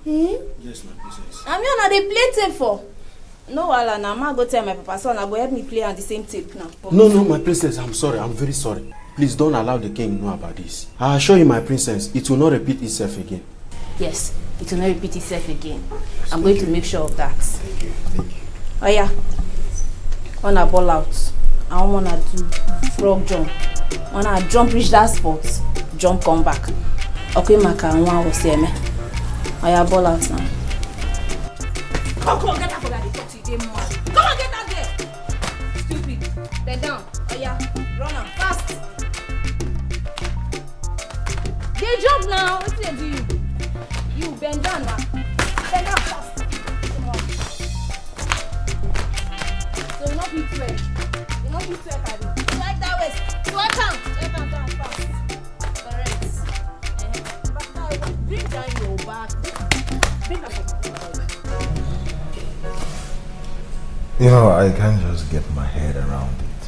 Yes, my princess. I'm not they play tape for. No, Wala, now I'm go tell my papa son, I go help me play on the same tape now. No, my princess, I'm sorry. I'm very sorry. Please don't allow the king know about this. I assure you, my princess, it will not repeat itself again. Yes, it will not repeat itself again. I'm going to make sure of that. Thank you. Oh yeah. Wanna ball out. I wanna do frog jump. Wanna jump reach that spot, jump come back. Okay, Maka, and one will say me. Oh yeah, ball out now. Come on, get out of that. Come on, get out there. Stupid. Bend down. Oh yeah, run on fast. They jump now. What do they do? You bend down now. Bend down fast. Come on. So you not be 12. You not be 12, Adi. Like that way. So I count down fast. Correct. Back now, bring down your back. Bring up your back. You know, I can't just get my head around it.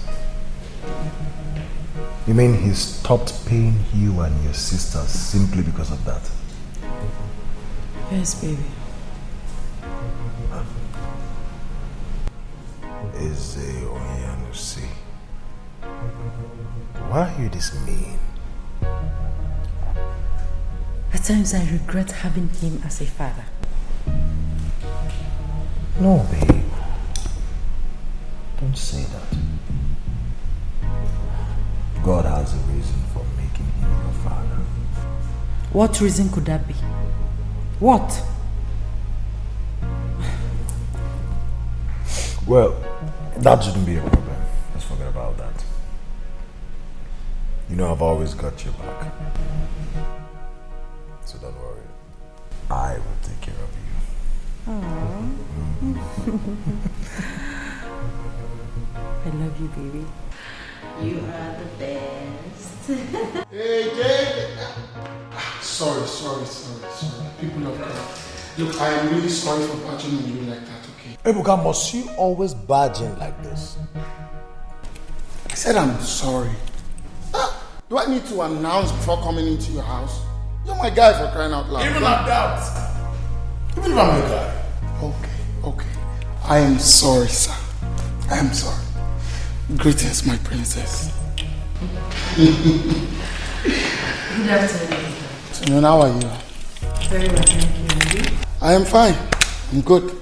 You mean he stopped paying you and your sister simply because of that? Yes, baby. Why are you this mean? At times I regret having him as a father. No, babe. Don't say that. God has a reason for making him your father. What reason could that be? What? Well, that shouldn't be a problem. Let's forget about that. You know I've always got your back. So don't worry. I will take care of you. I love you, baby. You are the best. Hey, Jay! Sorry. People of God. Look, I am really sorry for barging on you like that, okay? Ebuka, must you always barge in like this? I said I'm sorry. Do I need to announce before coming into your house? You're my guy for crying out loud. Even at that. Even if I'm your guy. Okay. I am sorry, sir. I am sorry. Greetings, my princess. Good afternoon. So, how are you? Very well, thank you. I am fine. I'm good.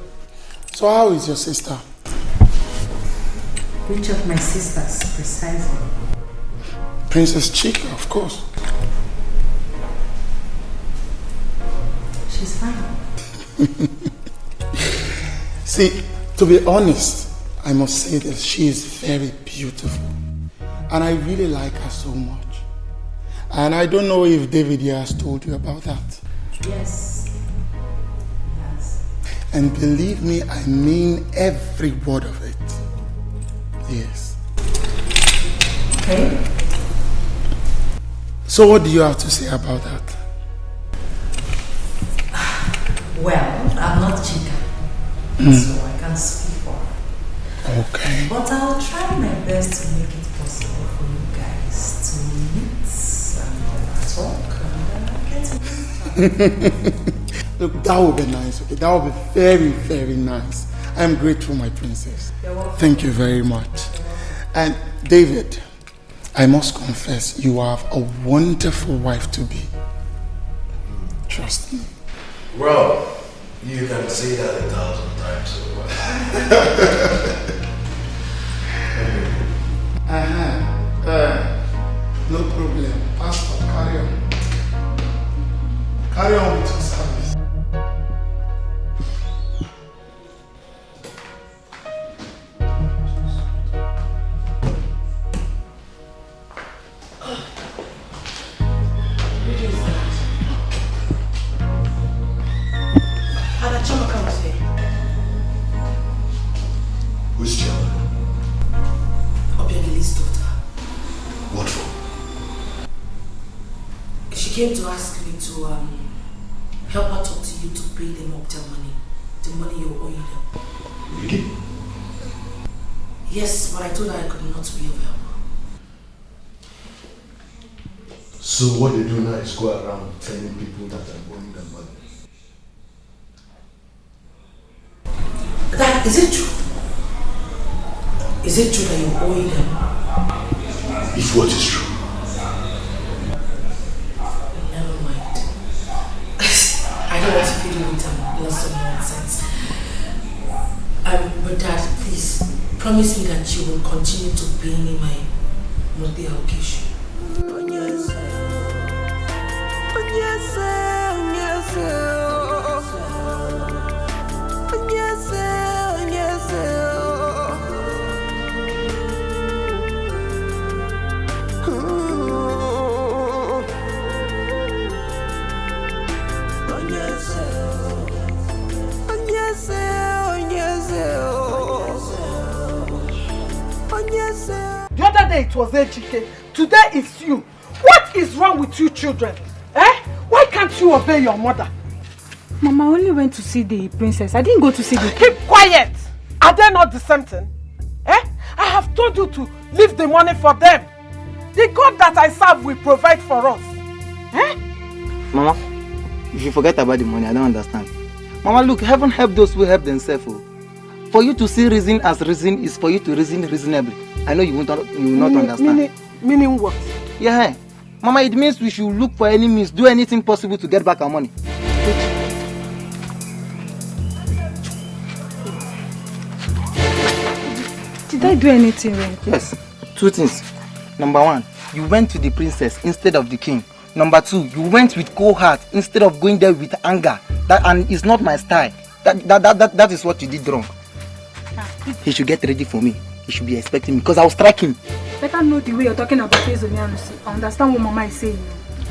So how is your sister? Which of my sisters, precisely? Princess Chika, of course. She's fine. See, to be honest, I must say that she is very beautiful. And I really like her so much. And I don't know if David here has told you about that. Yes. Yes. And believe me, I mean every word of it. Yes. Okay. So what do you have to say about that? Well, I'm not Chika, so I can't speak for her. Okay. But I'll try my best to make it possible for you guys to meet and talk and get to know each other. Look, that would be nice, okay? That would be very, very nice. I'm grateful, my princess. Thank you very much. And David, I must confess, you have a wonderful wife to be. Trust me. Well, you can say that 1,000 times over. No problem. Pastor, carry on. Carry on with your service. Who's Chama? Obiageli's daughter. What for? She came to ask me to help her talk to you to pay them up their money. The money you owe them. Really? Yes, but I told her I could not be of help. So what they do now is go around telling people that I'm owing them money. Is it true? Is it true that you owe them? If what is true? Never mind. I don't want to feed you with lots of nonsense. But Dad, please, promise me that you will continue to pay me my monthly allocation. The other day it was Dikeh. Today it's you. What is wrong with you children? Why can't you obey your mother? Mama, I only went to see the princess. I didn't go to see the king. Keep quiet! Are they not the same thing? I have told you to leave the money for them. The God that I serve will provide for us. Mama, if you forget about the money, I don't understand. Mama, look, heaven help those who help themselves. For you to see reason as reason is for you to reason reasonably. I know you will not understand. Meaning what? Yeah, Mama, it means we should look for any means, do anything possible to get back our money. Did I do anything wrong? Yes, two things. Number one, you went to the princess instead of the king. Number two, you went with cold heart instead of going there with anger. And it's not my style. That is what you did wrong. He should get ready for me. He should be expecting me because I will strike him. Better know the way you're talking about Ezonianusi. I understand what Mama is saying.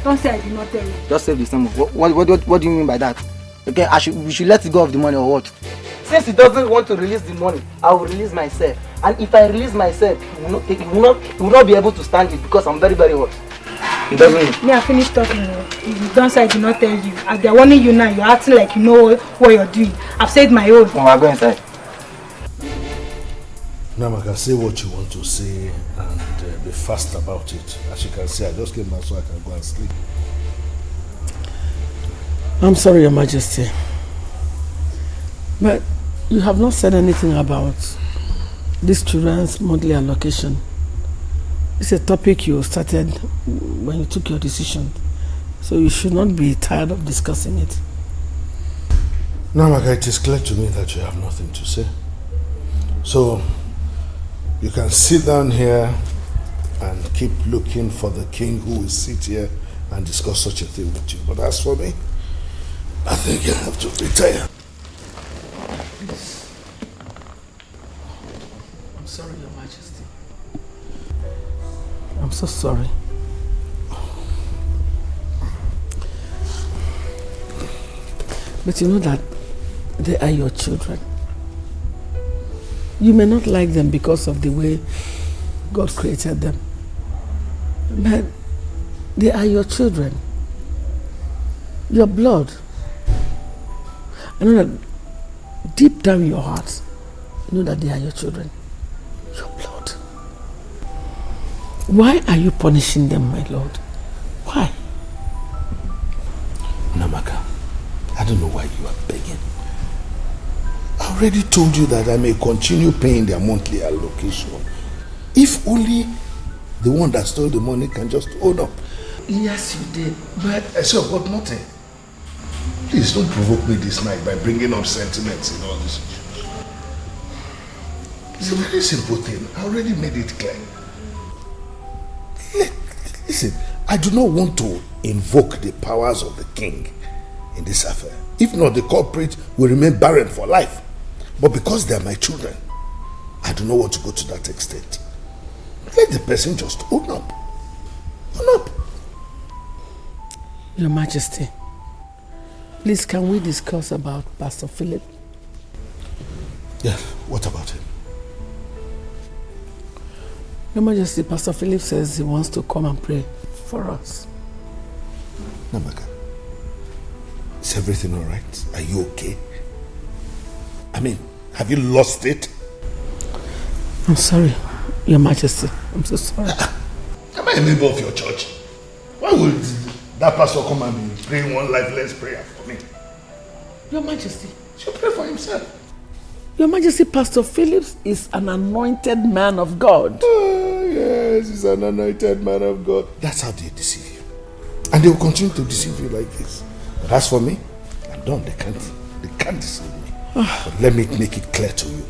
Don't say I did not tell you. Just save the sum. What do you mean by that? Okay, we should let go of the money or what? Since he doesn't want to release the money, I will release myself. And if I release myself, he will not be able to stand it because I'm very, very hot. He doesn't. Me, I finished talking. If you don't say I did not tell you, as they're warning you now, you're acting like you know what you're doing. I've said my own. Mama, go inside. Namaka, say what you want to say and be fast about it. As you can see, I just came back so I can go and sleep. I'm sorry, Your Majesty. But you have not said anything about this children's monthly allocation. It's a topic you started when you took your decision. So you should not be tired of discussing it. Namaka, it is clear to me that you have nothing to say. So you can sit down here and keep looking for the king who will sit here and discuss such a thing with you. But as for me, I think I have to retire. I'm sorry, Your Majesty. I'm so sorry. But you know that they are your children. You may not like them because of the way God created them. But they are your children. Your blood. I know that deep down in your heart, you know that they are your children. Your blood. Why are you punishing them, my Lord? Why? Namaka, I don't know why you are begging. I already told you that I may continue paying their monthly allocation. If only the one that stole the money can just own up. Yes, you did, but... I still got nothing. Please don't provoke me this night by bringing up sentiments in all this issues. It's a very simple thing. I already made it clear. Listen, I do not want to invoke the powers of the king in this affair. If not, the culprit will remain barren for life. But because they are my children, I do not want to go to that extent. Let the person just own up. Own up. Your Majesty, please can we discuss about Pastor Philip? Yeah, what about him? Your Majesty, Pastor Philip says he wants to come and pray for us. Namaka, is everything all right? Are you okay? I mean, have you lost it? I'm sorry, Your Majesty. I'm so sorry. Am I a member of your church? Why would that pastor come and be praying one lifeless prayer for me? Your Majesty. He should pray for himself. Your Majesty, Pastor Phillips is an anointed man of God. Oh, yes, he's an anointed man of God. That's how they deceive you. And they will continue to deceive you like this. But as for me, I'm done. They can't deceive me. But let me make it clear to you.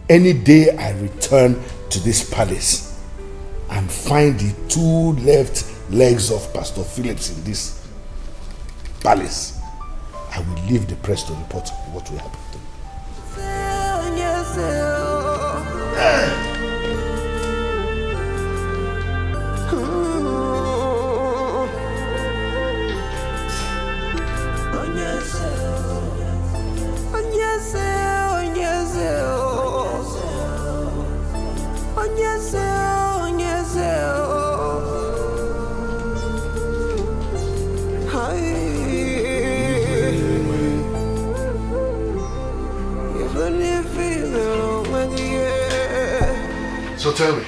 Any day I return to this palace and find the two left legs of Pastor Phillips in this palace, I will leave the press to report what will happen to me. So tell me,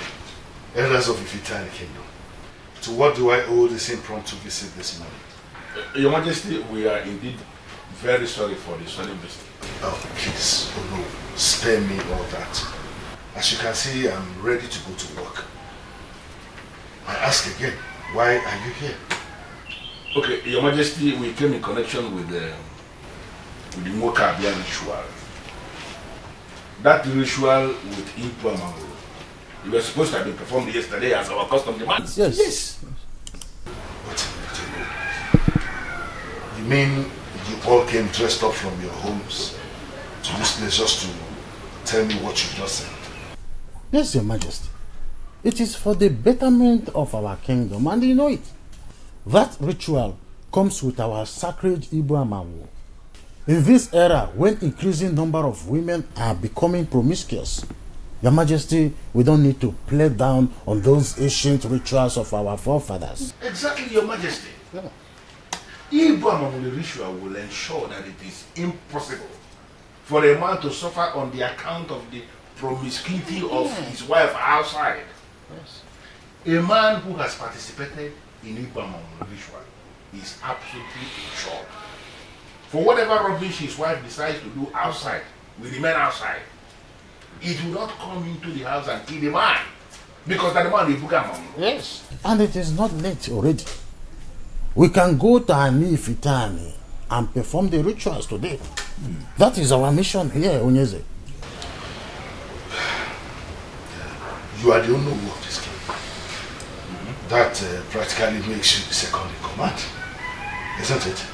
elders of the Ifitani Kingdom, to what do I owe this impromptu visit this morning? Your Majesty, we are indeed very sorry for the sudden visit. Oh, please, oh no, spare me all that. As you can see, I'm ready to go to work. I ask again, why are you here? Okay, Your Majesty, we came in connection with the Mokabia ritual. That ritual with Ipuamango. It was supposed to have been performed yesterday as our custom demands. Yes. What? You mean you all came dressed up from your homes to this place just to tell me what you just said? Yes, Your Majesty. It is for the betterment of our kingdom, and you know it. That ritual comes with our sacred Ibuamawu. In this era, when increasing number of women are becoming promiscuous, Your Majesty, we don't need to play down on those ancient rituals of our forefathers. Exactly, Your Majesty. Ibuamawu ritual will ensure that it is impossible for a man to suffer on the account of the promiscuity of his wife outside. Yes. A man who has participated in Ibuamawu ritual is absolutely sure. For whatever rubbish his wife decides to do outside, will remain outside. It will not come into the house and kill the man. Because the man will book a man. Yes. And it is not late already. We can go to Ini Ifitani and perform the rituals today. That is our mission here, Ugezu. You are the only one of this king. That practically makes you the second in command. Isn't it?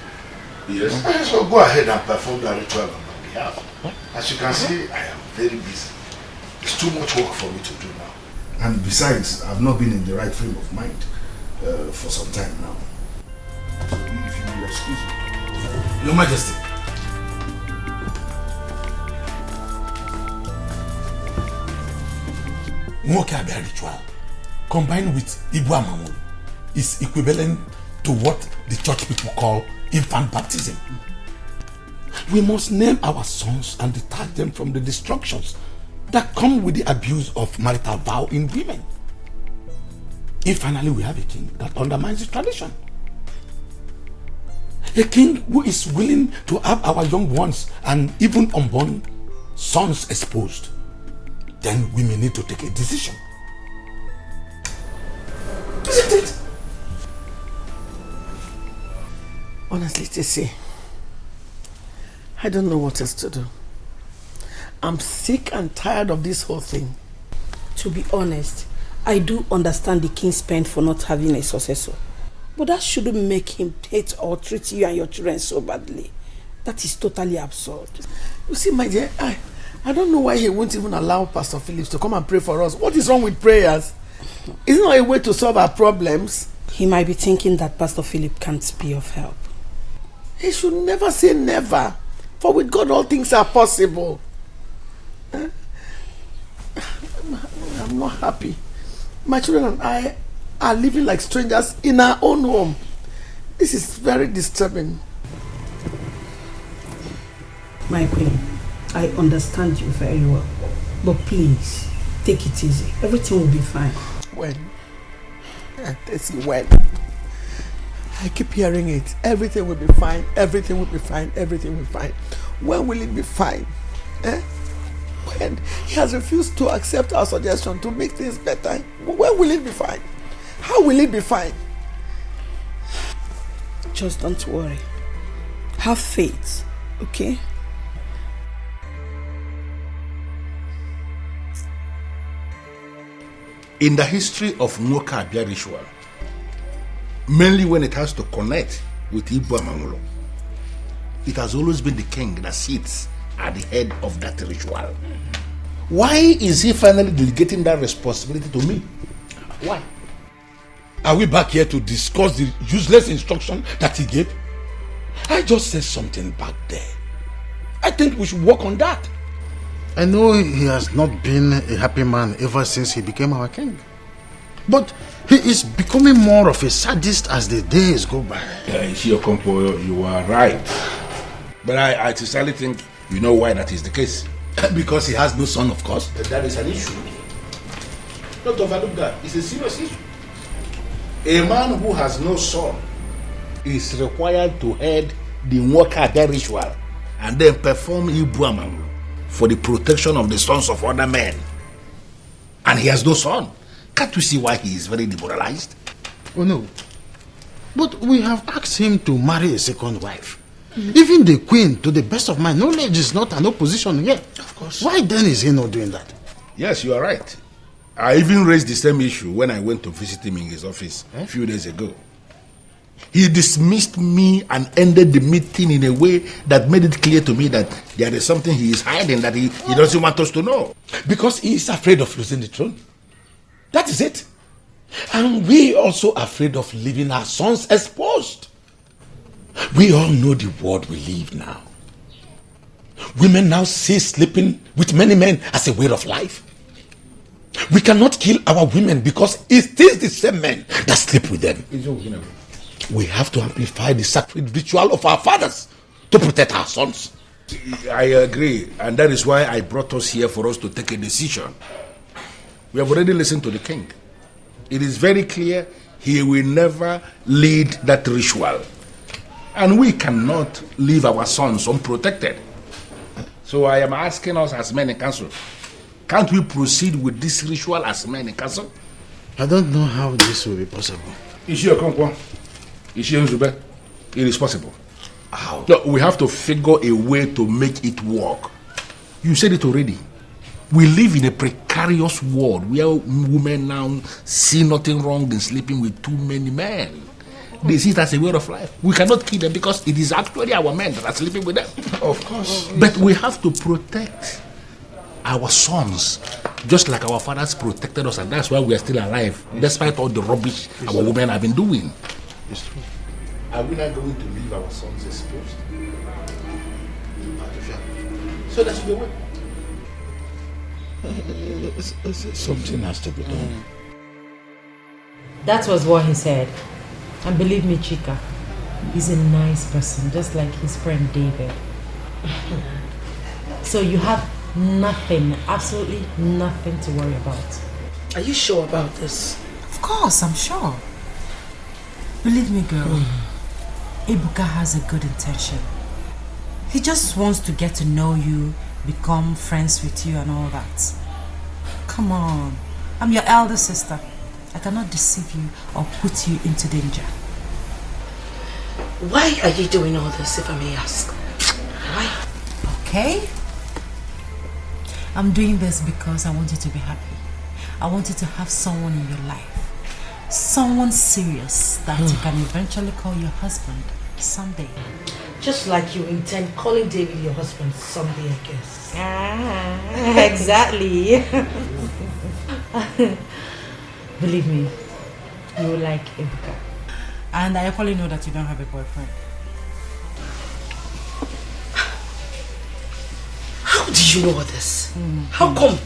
Yes. So go ahead and perform the ritual on my behalf. As you can see, I am very busy. It's too much work for me to do now. And besides, I've not been in the right frame of mind for some time now. So if you will excuse me. Your Majesty. Mokabia ritual combined with Ibuamawu is equivalent to what the church people call infant baptism. We must name our sons and detach them from the destructions that come with the abuse of marital vow in women. If finally we have a king that undermines the tradition. A king who is willing to have our young ones and even unborn sons exposed. Then we may need to take a decision. Isn't it? Honestly, Tissy, I don't know what else to do. I'm sick and tired of this whole thing. To be honest, I do understand the king's pain for not having a successor. But that shouldn't make him hate or treat you and your children so badly. That is totally absurd. You see, my dear, I don't know why he won't even allow Pastor Phillips to come and pray for us. What is wrong with prayers? Is it not a way to solve our problems? He might be thinking that Pastor Philip can't be of help. He should never say never. For with God all things are possible. I'm not happy. My children and I are living like strangers in our own home. This is very disturbing. My queen, I understand you very well. But please, take it easy. Everything will be fine. When? When? I keep hearing it. Everything will be fine. Everything will be fine. Everything will be fine. When will it be fine? When? He has refused to accept our suggestion to make things better. When will it be fine? How will it be fine? Just don't worry. Have faith, okay? In the history of Nwoke Abia ritual, mainly when it has to connect with Igbo Amangolo, it has always been the king that sits at the head of that ritual. Why is he finally delegating that responsibility to me? Why? Are we back here to discuss the useless instruction that he gave? I just said something back there. I think we should work on that. I know he has not been a happy man ever since he became our king. But he is becoming more of a sadist as the days go by. Ishiokompo, you are right. But I sincerely think you know why that is the case. Because he has no son, of course. That is an issue. Don't overlook that. It's a serious issue. A man who has no son is required to head the Nwoke Abia ritual and then perform Igbo Amangolo for the protection of the sons of other men. And he has no son. Can't you see why he is very demoralized? Oh no. But we have asked him to marry a second wife. Even the queen, to the best of my knowledge, is not an opposition yet. Of course. Why then is he not doing that? Yes, you are right. I even raised the same issue when I went to visit him in his office a few days ago. He dismissed me and ended the meeting in a way that made it clear to me that there is something he is hiding that he doesn't want us to know. Because he is afraid of losing the throne. That is it. And we also afraid of leaving our sons exposed. We all know the world we live now. Women now see sleeping with many men as a way of life. We cannot kill our women because it is the same men that sleep with them. We have to amplify the sacred ritual of our fathers to protect our sons. I agree, and that is why I brought us here for us to take a decision. We have already listened to the king. It is very clear he will never lead that ritual. And we cannot leave our sons unprotected. So I am asking us as men in council, can't we proceed with this ritual as men in council? I don't know how this will be possible. Ishiokonkwo, Ishionzube, it is possible. How? No, we have to figure a way to make it work. You said it already. We live in a precarious world where women now see nothing wrong in sleeping with too many men. They see it as a way of life. We cannot kill them because it is actually our men that are sleeping with them. Of course. But we have to protect our sons just like our fathers protected us, and that's why we are still alive, despite all the rubbish our women have been doing. It's true. Are we not going to leave our sons exposed? So that should be a way. Something has to be done. That was what he said. And believe me, Chika, he's a nice person, just like his friend David. So you have nothing, absolutely nothing to worry about. Are you sure about this? Of course, I'm sure. Believe me, girl. Ebuka has a good intention. He just wants to get to know you, become friends with you and all that. Come on. I'm your elder sister. I cannot deceive you or put you into danger. Why are you doing all this, if I may ask? Why? Okay? I'm doing this because I want you to be happy. I want you to have someone in your life. Someone serious that you can eventually call your husband someday. Just like you intend calling David your husband someday, I guess. Exactly. Believe me, you will like Ebuka. And I equally know that you don't have a boyfriend. How do you know all this? How come?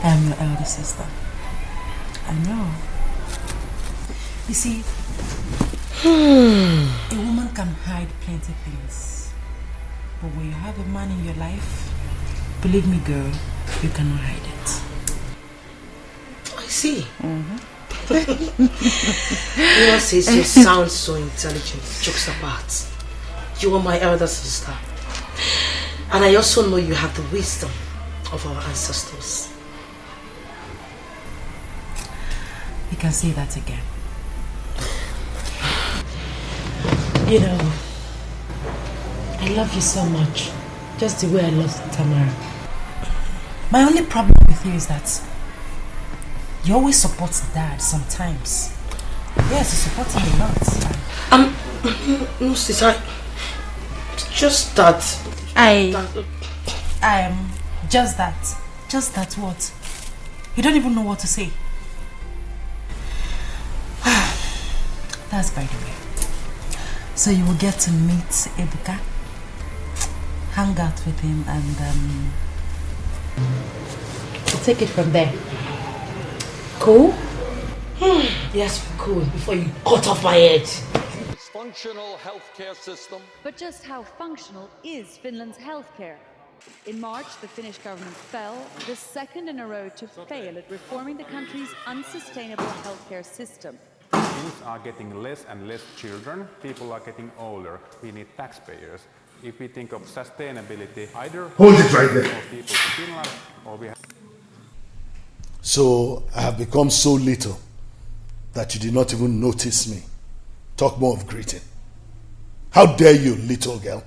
I'm your elder sister. I know. You see, a woman can hide plenty things. But when you have a man in your life, believe me, girl, you cannot hide it. I see. Everyone says you sound so intelligent. Jokes apart. You are my elder sister. And I also know you have the wisdom of our ancestors. You can say that again. You know, I love you so much. Just the way I love Tamara. My only problem with you is that you always support Dad sometimes. Yes, you support him a lot. No, sister. Just that. Just that. Just that what? You don't even know what to say. That's by the way. So you will get to meet Ebuka, hang out with him, and we'll take it from there. Cool? Yes, cool. Before you cut off my head. Dysfunctional healthcare system. But just how functional is Finland's healthcare? In March, the Finnish government fell, the second in a row to fail at reforming the country's unsustainable healthcare system. Finns are getting less and less children. People are getting older. We need taxpayers. If we think of sustainability, either hold it right there. People to Finland, or we have. So I have become so little that you did not even notice me. Talk more of greeting. How dare you, little girl?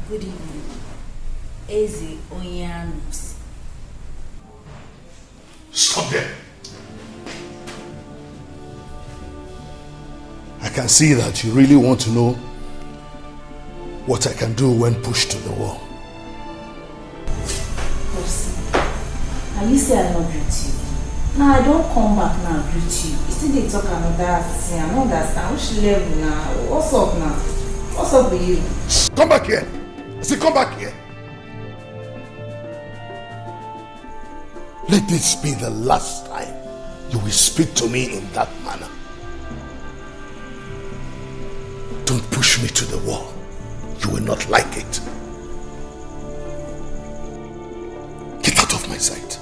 Good evening. Eze Onyanus. Stop there. I can see that you really want to know what I can do when pushed to the wall. Are you say I not greet you? Now I don't come back now and greet you. You still they talk another thing. I don't understand. Which level now? What's up now? What's up with you? Come back here. I say come back here. Let this be the last time you will speak to me in that manner. Don't push me to the wall. You will not like it. Get out of my sight.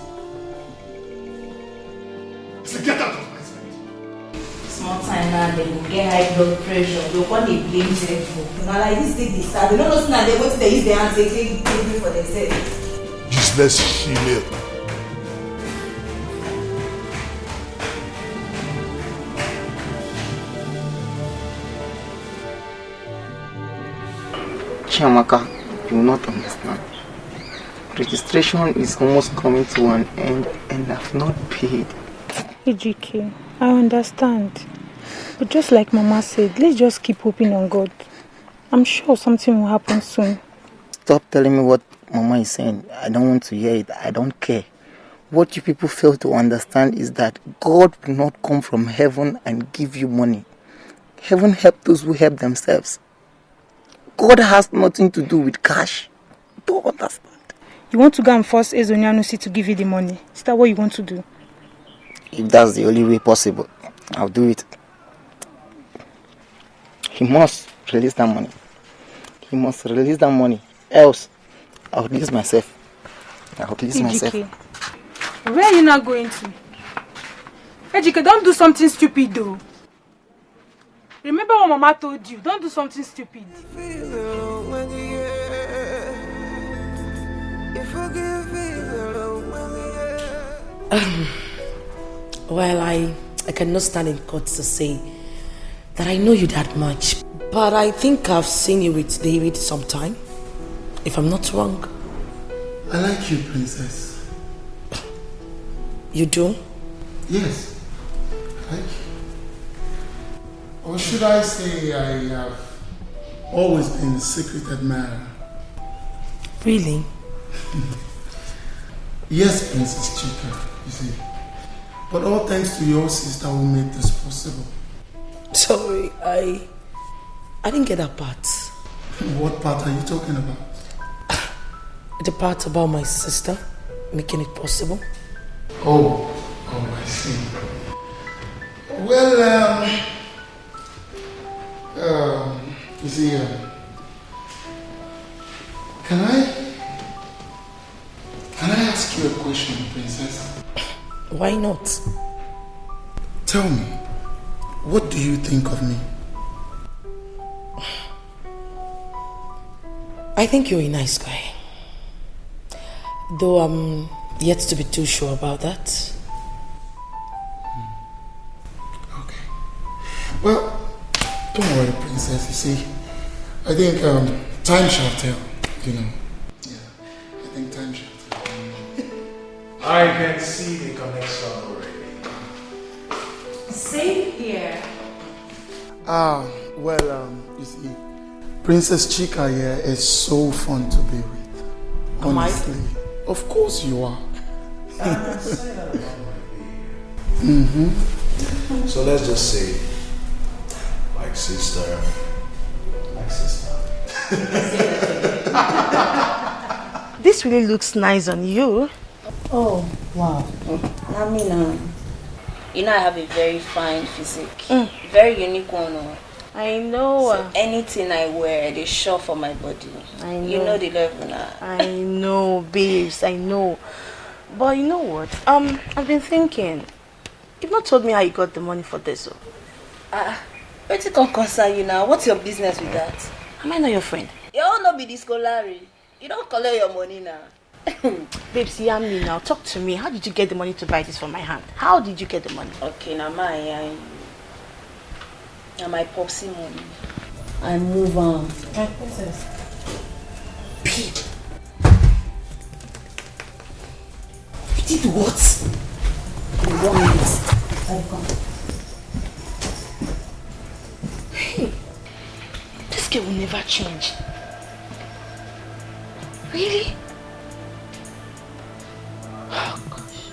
I said, get out of my sight. Small time now, they will get high blood pressure. They want to blame themselves. Now like this thing they start. They don't know now they go to the use their hands, they take for themselves. Useless female. Chiamaka, you will not understand. Registration is almost coming to an end and I've not paid. Ejike, I understand. But just like Mama said, let's just keep hoping on God. I'm sure something will happen soon. Stop telling me what Mama is saying. I don't want to hear it. I don't care. What you people fail to understand is that God will not come from heaven and give you money. Heaven helps those who help themselves. God has nothing to do with cash. Don't understand. You want to go and force Ezonyanusi to give you the money? Is that what you want to do? If that's the only way possible, I'll do it. He must release that money. He must release that money. Else, I'll release myself. I'll release myself. Where are you not going to? Ejike, don't do something stupid though. Remember what Mama told you. Don't do something stupid. Well, I cannot stand in court to say that I know you that much. But I think I've seen you with David sometime, if I'm not wrong. I like you, Princess. You do? Yes, I like you. Or should I say I have always been a secret admirer? Really? Yes, Princess Chika, you see. But all thanks to your sister who made this possible. Sorry, I didn't get that part. What part are you talking about? The part about my sister making it possible. Oh, I see. Well, you see, can I ask you a question, Princess? Why not? Tell me, what do you think of me? I think you're a nice guy. Though I'm yet to be too sure about that. Okay. Well, don't worry, Princess. You see, I think time shall tell, you know. Yeah, I think time shall tell. I can see the connection already. Same here. Well, you see, Princess Chika here is so fun to be with. Am I? Honestly. Of course you are. So let's just say, like sister. This really looks nice on you. Oh, wow. I mean, you know I have a very fine physique. Very unique one. I know. So anything I wear, they show for my body. I know. You know the level now. I know, babes, I know. But you know what? I've been thinking. You've not told me how you got the money for this. What's it gonna concern you now? What's your business with that? Am I not your friend? You all not be this scolari. You don't collect your money now. Babes, hear me now. Talk to me. How did you get the money to buy this from my hand? How did you get the money? Okay, now my popsy money. I move on. My princess. You did what? 1 minute. I'll come. Hey, this girl will never change. Really? Oh, gosh.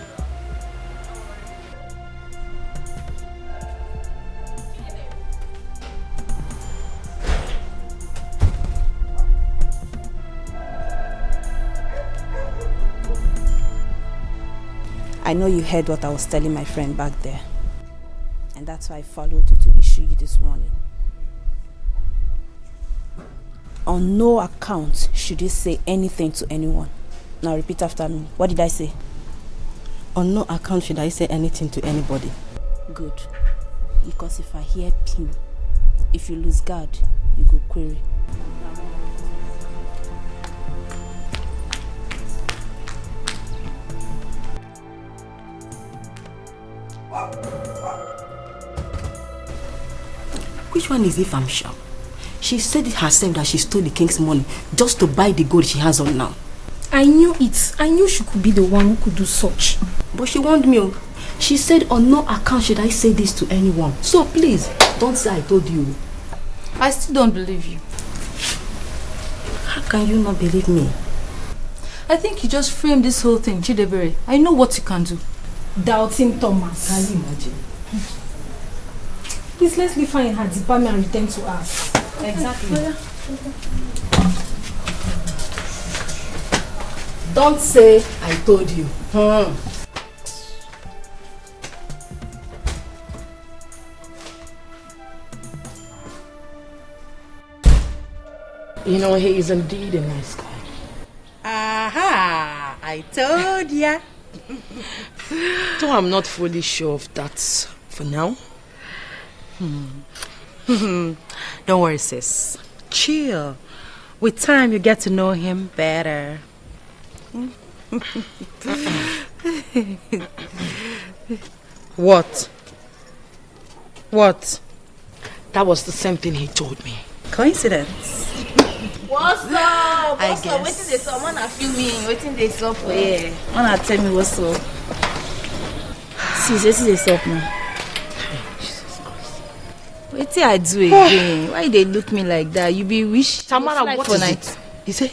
I know you heard what I was telling my friend back there. And that's why I followed you to issue you this warning. On no account should you say anything to anyone. Now repeat after me. What did I say? On no account should I say anything to anybody. Good. Because if I hear pin, if you lose guard, you go query. Which one is if I'm sure? She said it herself that she stole the king's money just to buy the gold she has on now. I knew it. I knew she could be the one who could do such. But she warned me. She said on no account should I say this to anyone. So please, don't say I told you. I still don't believe you. How can you not believe me? I think you just framed this whole thing, Chidebere. I know what you can do. Doubting Thomas. Can you imagine? Please, let's leave her in her department and return to us. Exactly. Don't say I told you. You know, he is indeed a nice guy. Aha! I told ya. Though I'm not fully sure of that for now. Don't worry, sis. Chill. With time, you get to know him better. What? What? That was the same thing he told me. Coincidence. What's up? I What's up? guess. Waiting they saw. Wanna feel me? Waiting they saw for here. Wanna tell me what's up? Sis, waiting they saw now. Waiting I do again. Why they look me like that? You be wish. Tamara, fly what for is night. it? You say?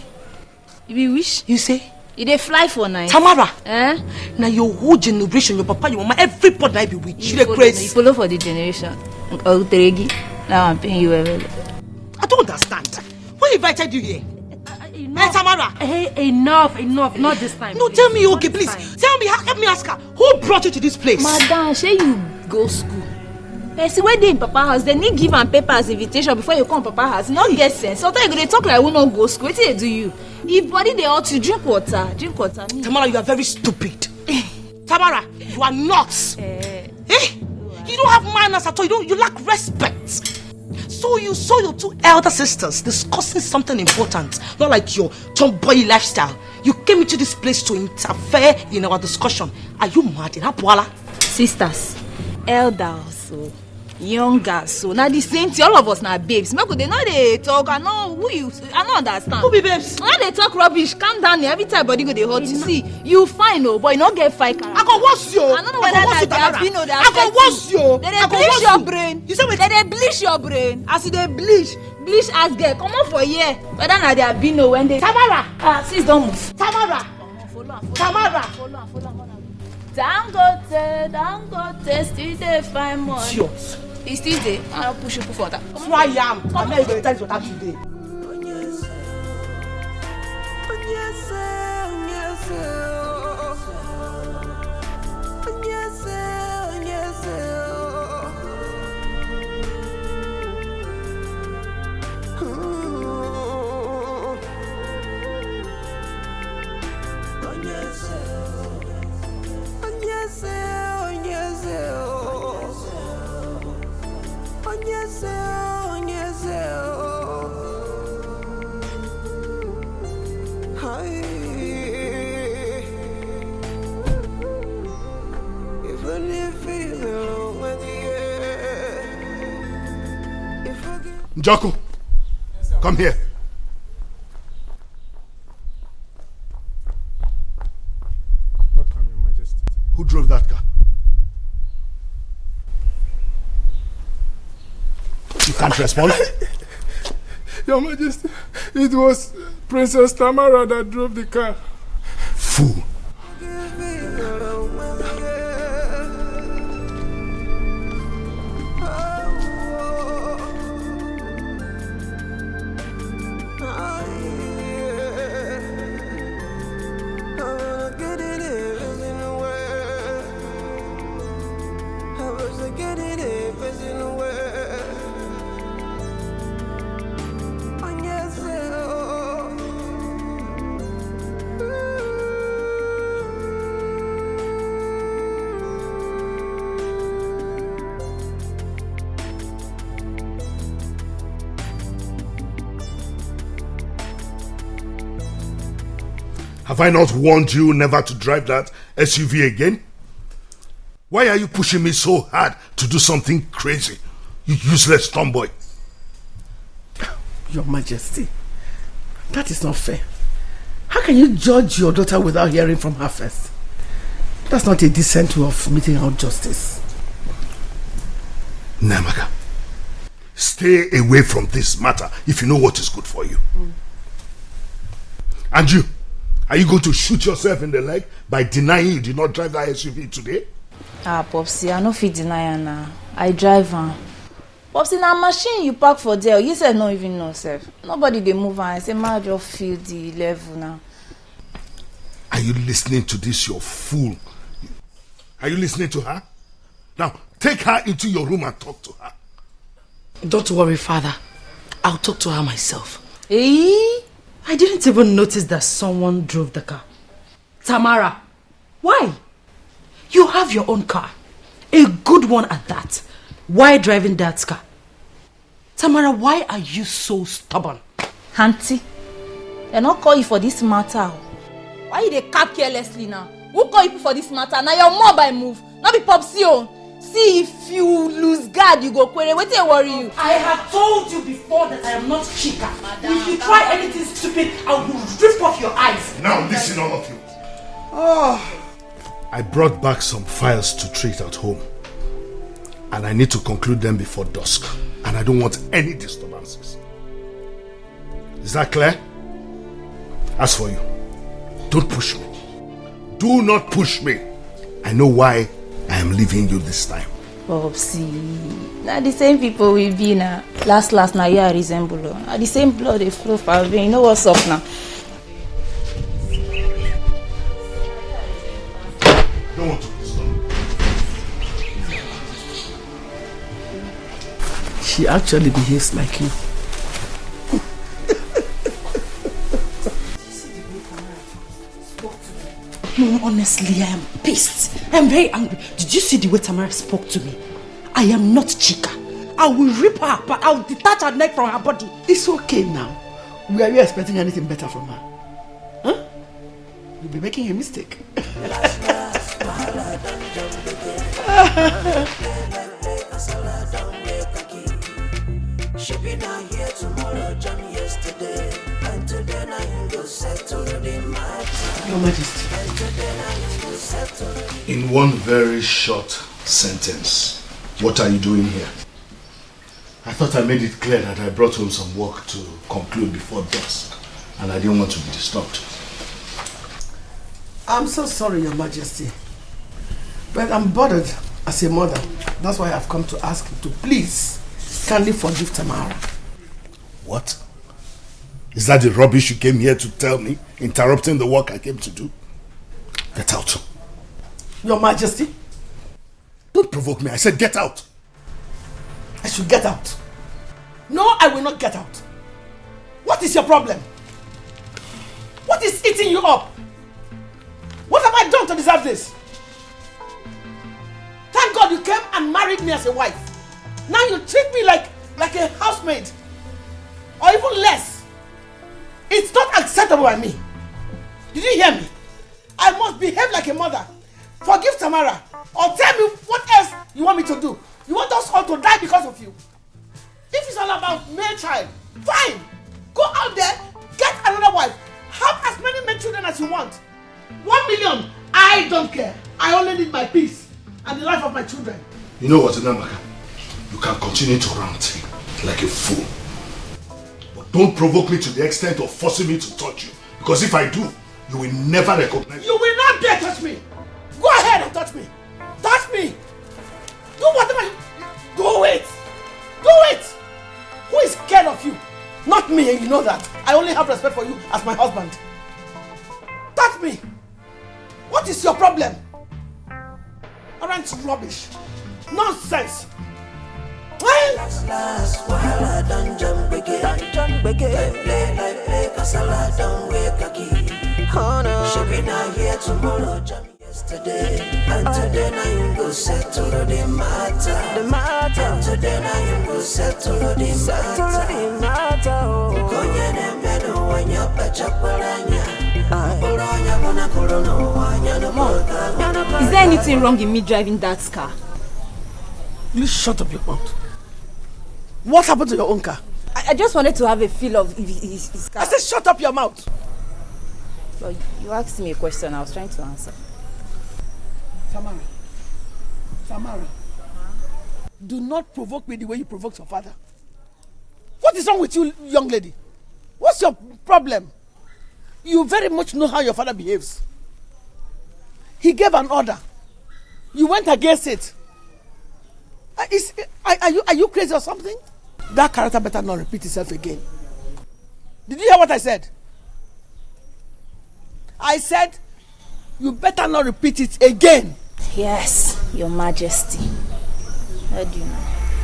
You be wish. You say? You dey fly for night. Tamara. Eh? Now your whole generation, your papa, your mama, everybody I be with. You dey follow, crazy. you follow for the generation. Oh, Teregi. Now I'm paying you well. I don't understand. Who invited you here? Hey, Tamara. Hey, enough. Not this time. No, please. tell me, okay, please. Tell me, help me ask her. Who brought you to this place? Madam, shey you go school? See, when they in Papa house, they need give am paper as invitation before you come Papa house. No get sense. Sometimes you go dey talk like we no go school. Wetin dey do you? If body dey hurt you, drink water. Drink water. Tamara, you are very stupid. Tamara, you are nuts. You don't have manners at all. You lack respect. So you saw your two elder sisters discussing something important, not like your tomboy lifestyle. You came into this place to interfere in our discussion. Are you mad in Apuala? Sisters, elders, so younger, so now the same thing. All of us now babes. Make they know they talk. I know who you. I don't understand. Who be babes? Now they talk rubbish. Calm down. Every time body go they hurt. You see, you fine, no boy. No get fight. I go wash you. I don't know whether they have been or they have. I go wash you. They bleach your brain. You say they bleach your brain. As they bleach as girl. Come on for here. Whether na they have been or when they. Tamara. Sis don't move. Tamara. Tamara. Follow. Dangote, still they find money. Idiot. It's still there. I'll push you for that. That's why I am. I'm not even telling you that today. Njoku, come here. Welcome, Your Majesty. Who drove that car? You can't respond? Your Majesty, it was Princess Tamara that drove the car. Fool. Have I not warned you never to drive that SUV again? Why are you pushing me so hard to do something crazy? You useless tomboy. Your Majesty, that is not fair. How can you judge your daughter without hearing from her first? That's not a decent way of meting out justice. Namaka, stay away from this matter if you know what is good for you. And you, are you going to shoot yourself in the leg by denying you did not drive that SUV today? Popsy, I no fit deny her now. I drive her. Popsy, na machine you park for there. You said no even know self. Nobody dey move her. I say, ma just feel the level now. Are you listening to this, you fool? Are you listening to her? Now, take her into your room and talk to her. Don't worry, Father. I'll talk to her myself. I didn't even notice that someone drove the car. Tamara, Why? You have your own car. A good one at that. Why driving that car? Tamara, why are you so stubborn? Auntie, they not call you for this matter. Why you dey cap carelessly now? Who call you for this matter? Now your mom by move. Not be popsy on. See if you lose guard, you go query. What they worry you? I have told you before that I am not chica. If you try anything stupid, I will rip off your eyes. Now listen, all of you. I brought back some files to treat at home. And I need to conclude them before dusk. And I don't want any disturbances. Is that clear? As for you, don't push me. Do not push me. I know why I am leaving you this time. Popsy, now the same people we be now. Last now you are resemble. Now the same blood they flow for me. You know what's up now? Don't want to disturb. She actually behaves like you. No, honestly, I am pissed. I am very angry. Did you see the way Tamara spoke to me? I am not chica. I will rip her apart. I will detach her neck from her body. It's okay now. Were you expecting anything better from her? Huh? You'll be making a mistake. She be not here tomorrow, jam yesterday. And today now you go settle the matter. Your Majesty. And today now you go settle. In one very short sentence, what are you doing here? I thought I made it clear that I brought home some work to conclude before dusk. And I didn't want to be disturbed. I'm so sorry, Your Majesty. But I'm bothered as a mother. That's why I've come to ask you to please kindly forgive Tamara. What? Is that the rubbish you came here to tell me, interrupting the work I came to do? Get out. Your Majesty. Don't provoke me. I said get out. I should get out. No, I will not get out. What is your problem? What is eating you up? What have I done to deserve this? Thank God you came and married me as a wife. Now you treat me like a housemaid. Or even less. It's not acceptable by me. Did you hear me? I must behave like a mother. Forgive Tamara. Or tell me what else you want me to do. You want us all to die because of you. If it's all about male child, fine. Go out there, get another wife. Have as many male children as you want. 1 million, I don't care. I only need my peace and the life of my children. You know what, Namaka? You can continue to rant like a fool. But don't provoke me to the extent of forcing me to touch you. Because if I do, you will never recognize me. You will not dare touch me. Go ahead and touch me. Touch me. Do whatever you... Do it. Do it. Who is scared of you? Not me, and you know that. I only have respect for you as my husband. Touch me. What is your problem? Aren't rubbish. Nonsense. Last while I done jump again. Play, casala don't wake again. Oh no. She be not here tomorrow, jump yesterday. And today now you go settle the matter. And today now you go settle the matter. Konye ne meno wanya pachapalanya. Is there anything wrong in me driving that car? You shut up your mouth. What happened to your own car? I just wanted to have a feel of his car. I said shut up your mouth. But you asked me a question, I was trying to answer. Tamara. Do not provoke me the way you provoked your father. What is wrong with you, young lady? What's your problem? You very much know how your father behaves. He gave an order. You went against it. Are you crazy or something? That character better not repeat itself again. Did you hear what I said? I said you better not repeat it again. Yes, Your Majesty. How do you know?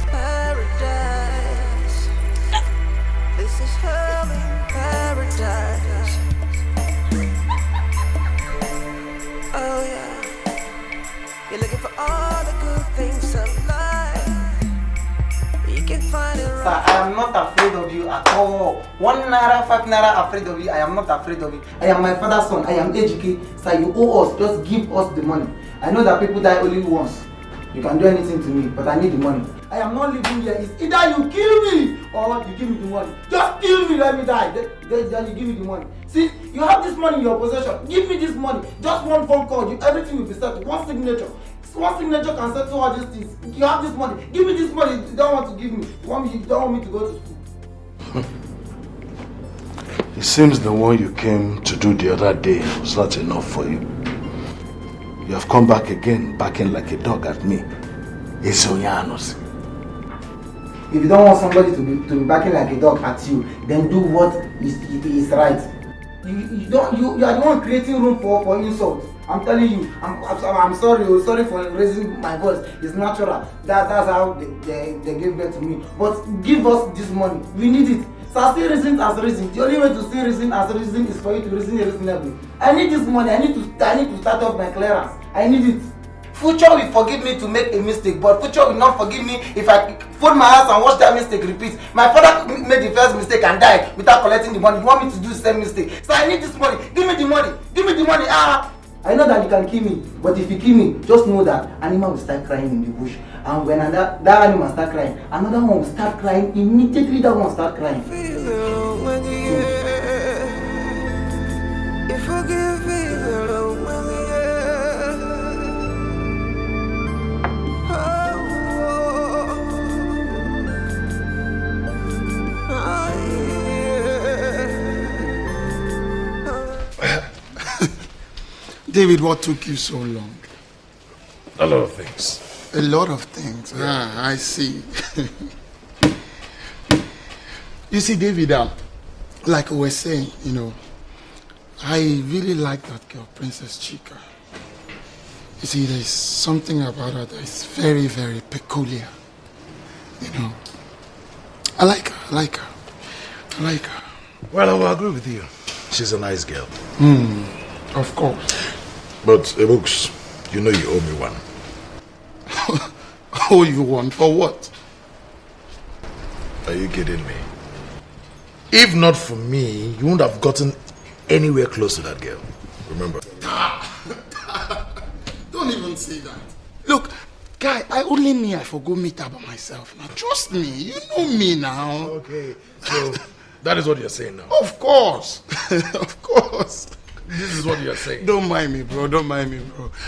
Paradise. This is heaven, paradise. Oh yeah. Sir, I am not afraid of you at all. 1 naira, 5 naira afraid of you. I am not afraid of you. I am my father's son. I am HK. Sir, you owe us. Just give us the money. I know that people die only once. You can do anything to me, but I need the money. I am not living here. It's either you kill me or you give me the money. Just kill me, let me die. Then you give me the money. See, you have this money in your possession. Give me this money. Just one phone call. Everything will be settled. One signature. One signature can settle all these things. You have this money. Give me this money. You don't want to give me. You don't want me to go to school. It seems the one you came to do the other day was not enough for you. You have come back again, barking like a dog at me. It's Onyanos. If you don't want somebody to be barking like a dog at you, then do what is right. You are the one creating room for insult. I'm telling you, I'm sorry for raising my voice. It's natural. That's how they gave birth to me. But give us this money. We need it. So still reason as reason. The only way to still reason as reason is for you to reason reasonably. I need this money. I need to start off my clearance. I need it. Future will forgive me to make a mistake, but future will not forgive me if I fold my hands and watch that mistake repeat. My father made the first mistake and died without collecting the money. You want me to do the same mistake? So I need this money. Give me the money. Give me the money. I know that you can kill me, but if you kill me, just know that animal will start crying in the bush. And when that animal start crying, another one will start crying. Immediately that one will start crying. David, what took you so long? A lot of things. A lot of things. I see. You see, David, like we were saying, I really like that girl, Princess Chika. You see, there's something about her that is very, very peculiar. I like her. Well, I will agree with you. She's a nice girl. Of course. But, Ebooks, you know you owe me one. Owe you one? For what? Are you kidding me? If not for me, you wouldn't have gotten anywhere close to that girl. Remember? Don't even say that. Look, guy, I forgo meet her by myself. Now, trust me. You know me now. Okay, so that is what you're saying now? Of course. Of course. This is what you're saying. Don't mind me, bro.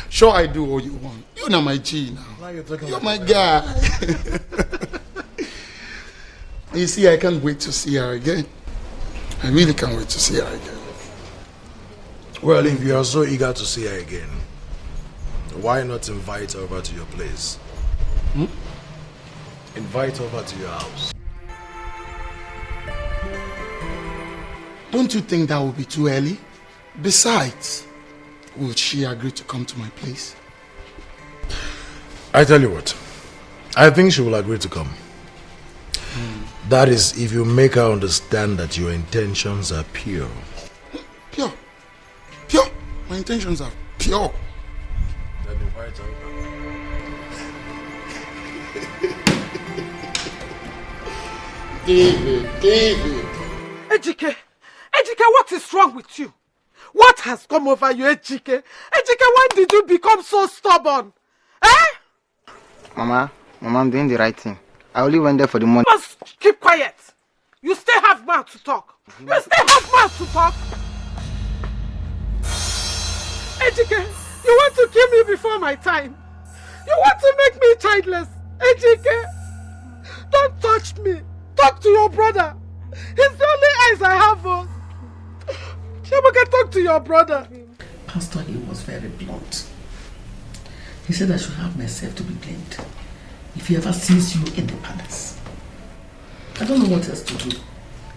Sure, I do all you want. You're not my G now. Now you're my guy. You see, I can't wait to see her again. I really can't wait to see her again. Well, if you are so eager to see her again, why not invite her over to your place? Invite her over to your house. Don't you think that would be too early? Besides, would she agree to come to my place? I tell you what, I think she will agree to come. That is, if you make her understand that your intentions are pure. Pure? My intentions are pure. Then invite her over. David. Ejike, what is wrong with you? What has come over you, Ejike? Ejike, when did you become so stubborn? Mama, I'm doing the right thing. I only went there for the money. Just keep quiet. You still have mouth to talk. Ejike, you want to kill me before my time. You want to make me childless. Ejike, don't touch me. Talk to your brother. He's the only eyes I have. Chiamaka, talk to your brother. Pastor, he was very blunt. He said I should have myself to be blamed if he ever sees you in the palace. I don't know what else to do.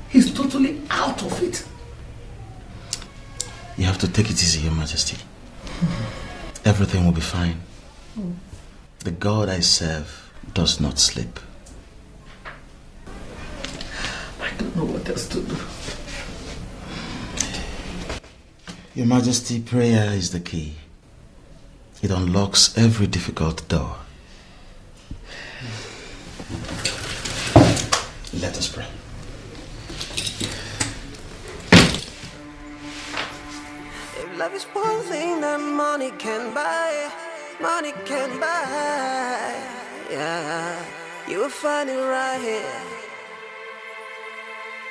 He's totally out of it. You have to take it easy, Your Majesty. Everything will be fine. The God I serve does not sleep. I don't know what else to do. Your Majesty, prayer is the key. It unlocks every difficult door. Let us pray. If love is one thing that money can buy, yeah, you will find it right here.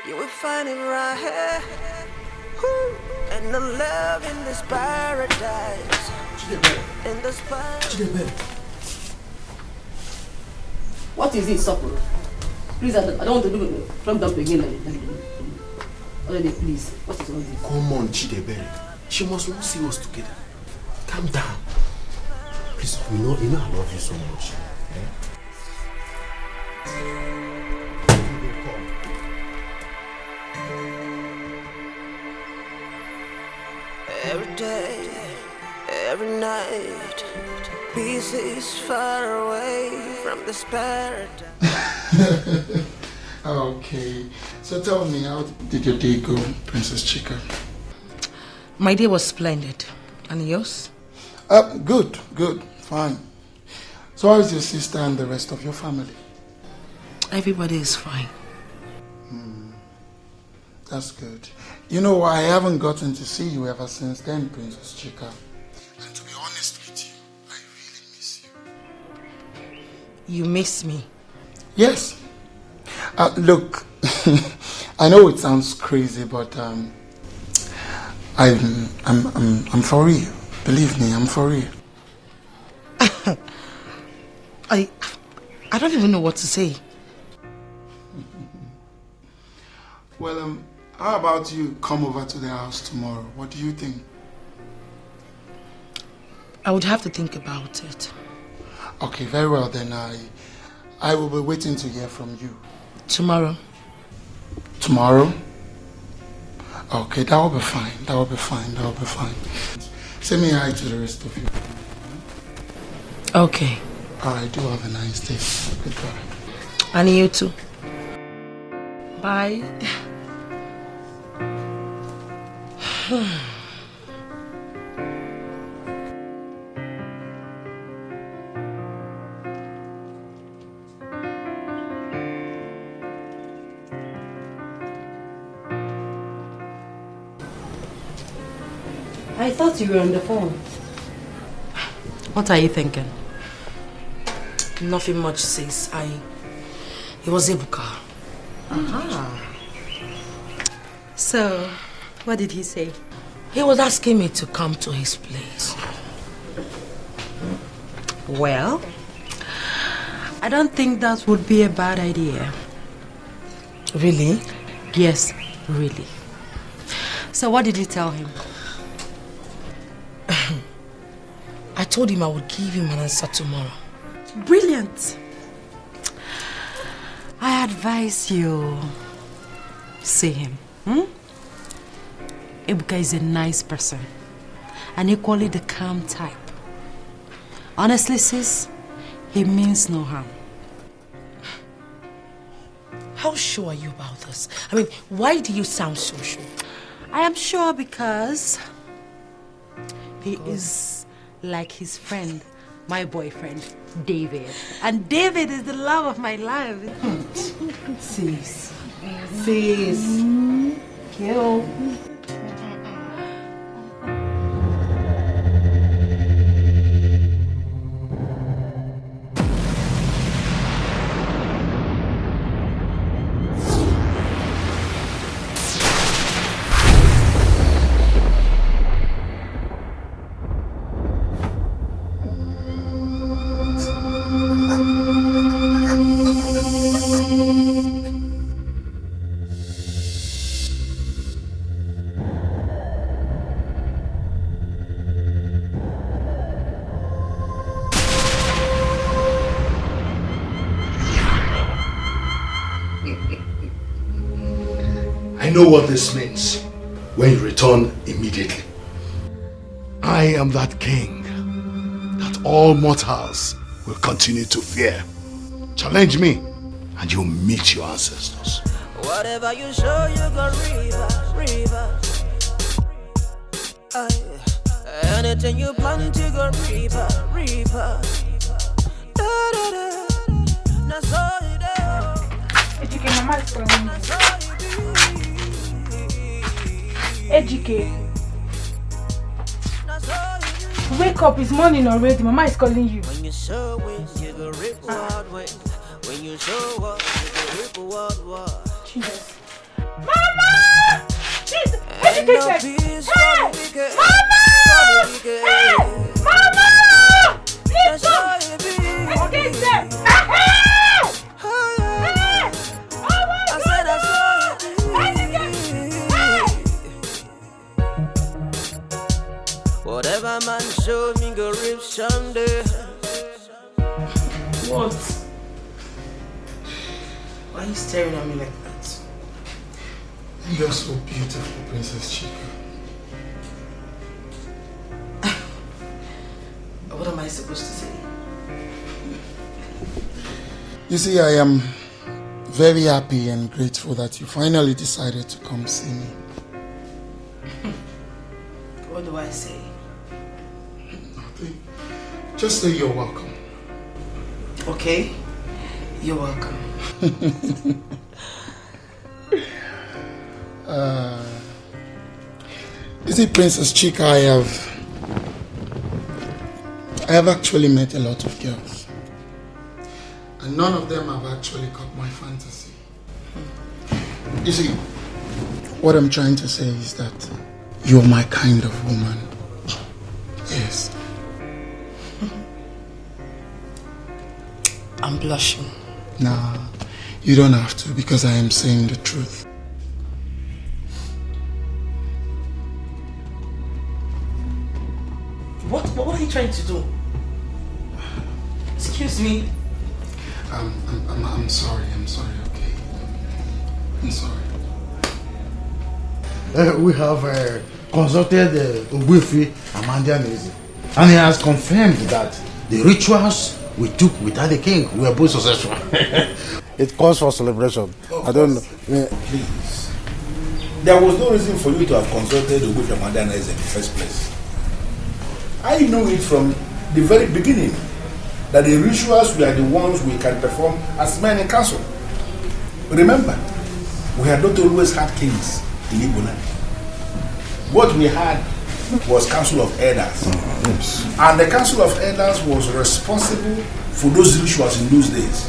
You will find it right here. Woo. And the love in this paradise. In this paradise. What is it, Sakura? Please, I don't want to do it. From them again. Please, what is all this? Come on, Chidebere. She must not see us together. Calm down. Please, you know I love you so much. Every day, every night, peace is far away from this paradise. Okay, so tell me, how did your day go, Princess Chika? My day was splendid. And yours? Good, fine. So how is your sister and the rest of your family? Everybody is fine. That's good. You know, I haven't gotten to see you ever since then, Princess Chika. And to be honest with you, I really miss you. You miss me? Yes. Look, I know it sounds crazy, but I'm for real. Believe me, I'm for real. I don't even know what to say. Well, how about you come over to the house tomorrow? What do you think? I would have to think about it. Okay, very well then. I will be waiting to hear from you. Tomorrow? Tomorrow? Okay, that will be fine. Say me hi to the rest of you. Okay. Alright, do have a nice day. Goodbye. And you too. Bye. I thought you were on the phone. What are you thinking? Nothing much, sis. It was Ebuka. So, what did he say? He was asking me to come to his place. Well, I don't think that would be a bad idea. Really? Yes, really. So what did you tell him? I told him I would give him an answer tomorrow. Brilliant. I advise you see him. Ebuka is a nice person and equally the calm type. Honestly, sis, he means no harm. How sure are you about this? I mean, why do you sound so sure? I am sure because he is like his friend, my boyfriend, David. And David is the love of my life. Sis. Kill. I know what this means when you return immediately. I am that king that all mortals will continue to fear. Challenge me and you'll meet your ancestors. Whatever you show, you go river. Anything you plant, you go river. Da, da, da. That's all you do. Mama calling you. Ejike. Wake up, it's morning already. Mama is calling you. When you show it, you go rip wild way. When you show up, you go rip wild. Jesus. Mama! Jesus! Ejike said, hey! Mama! Hey! Mama! Please come! Ejike said, whatever man show me go rip someday. What? Why are you staring at me like that? You're so beautiful, Princess Chika. What am I supposed to say? You see, I am very happy and grateful that you finally decided to come see me. What do I say? Nothing. Just say you're welcome. Okay, you're welcome. You see, Princess Chika, I have actually met a lot of girls, and none of them have actually caught my fantasy. You see, what I'm trying to say is that you're my kind of woman. Yes. I'm blushing. Nah, you don't have to, because I am saying the truth. What are you trying to do? Excuse me. I'm sorry, okay? I'm sorry. We have consulted Ugezu Amanda, and he has confirmed that the rituals we took without the king were both successful. It calls for celebration. I don't know. Please. There was no reason for you to have consulted Ugezu Amanda in the first place. I know it from the very beginning that the rituals were the ones we can perform as men in council. Remember, we had not always had kings in Igbo land. What we had was Council of Elders. Yes. And the Council of Elders was responsible for those rituals in those days.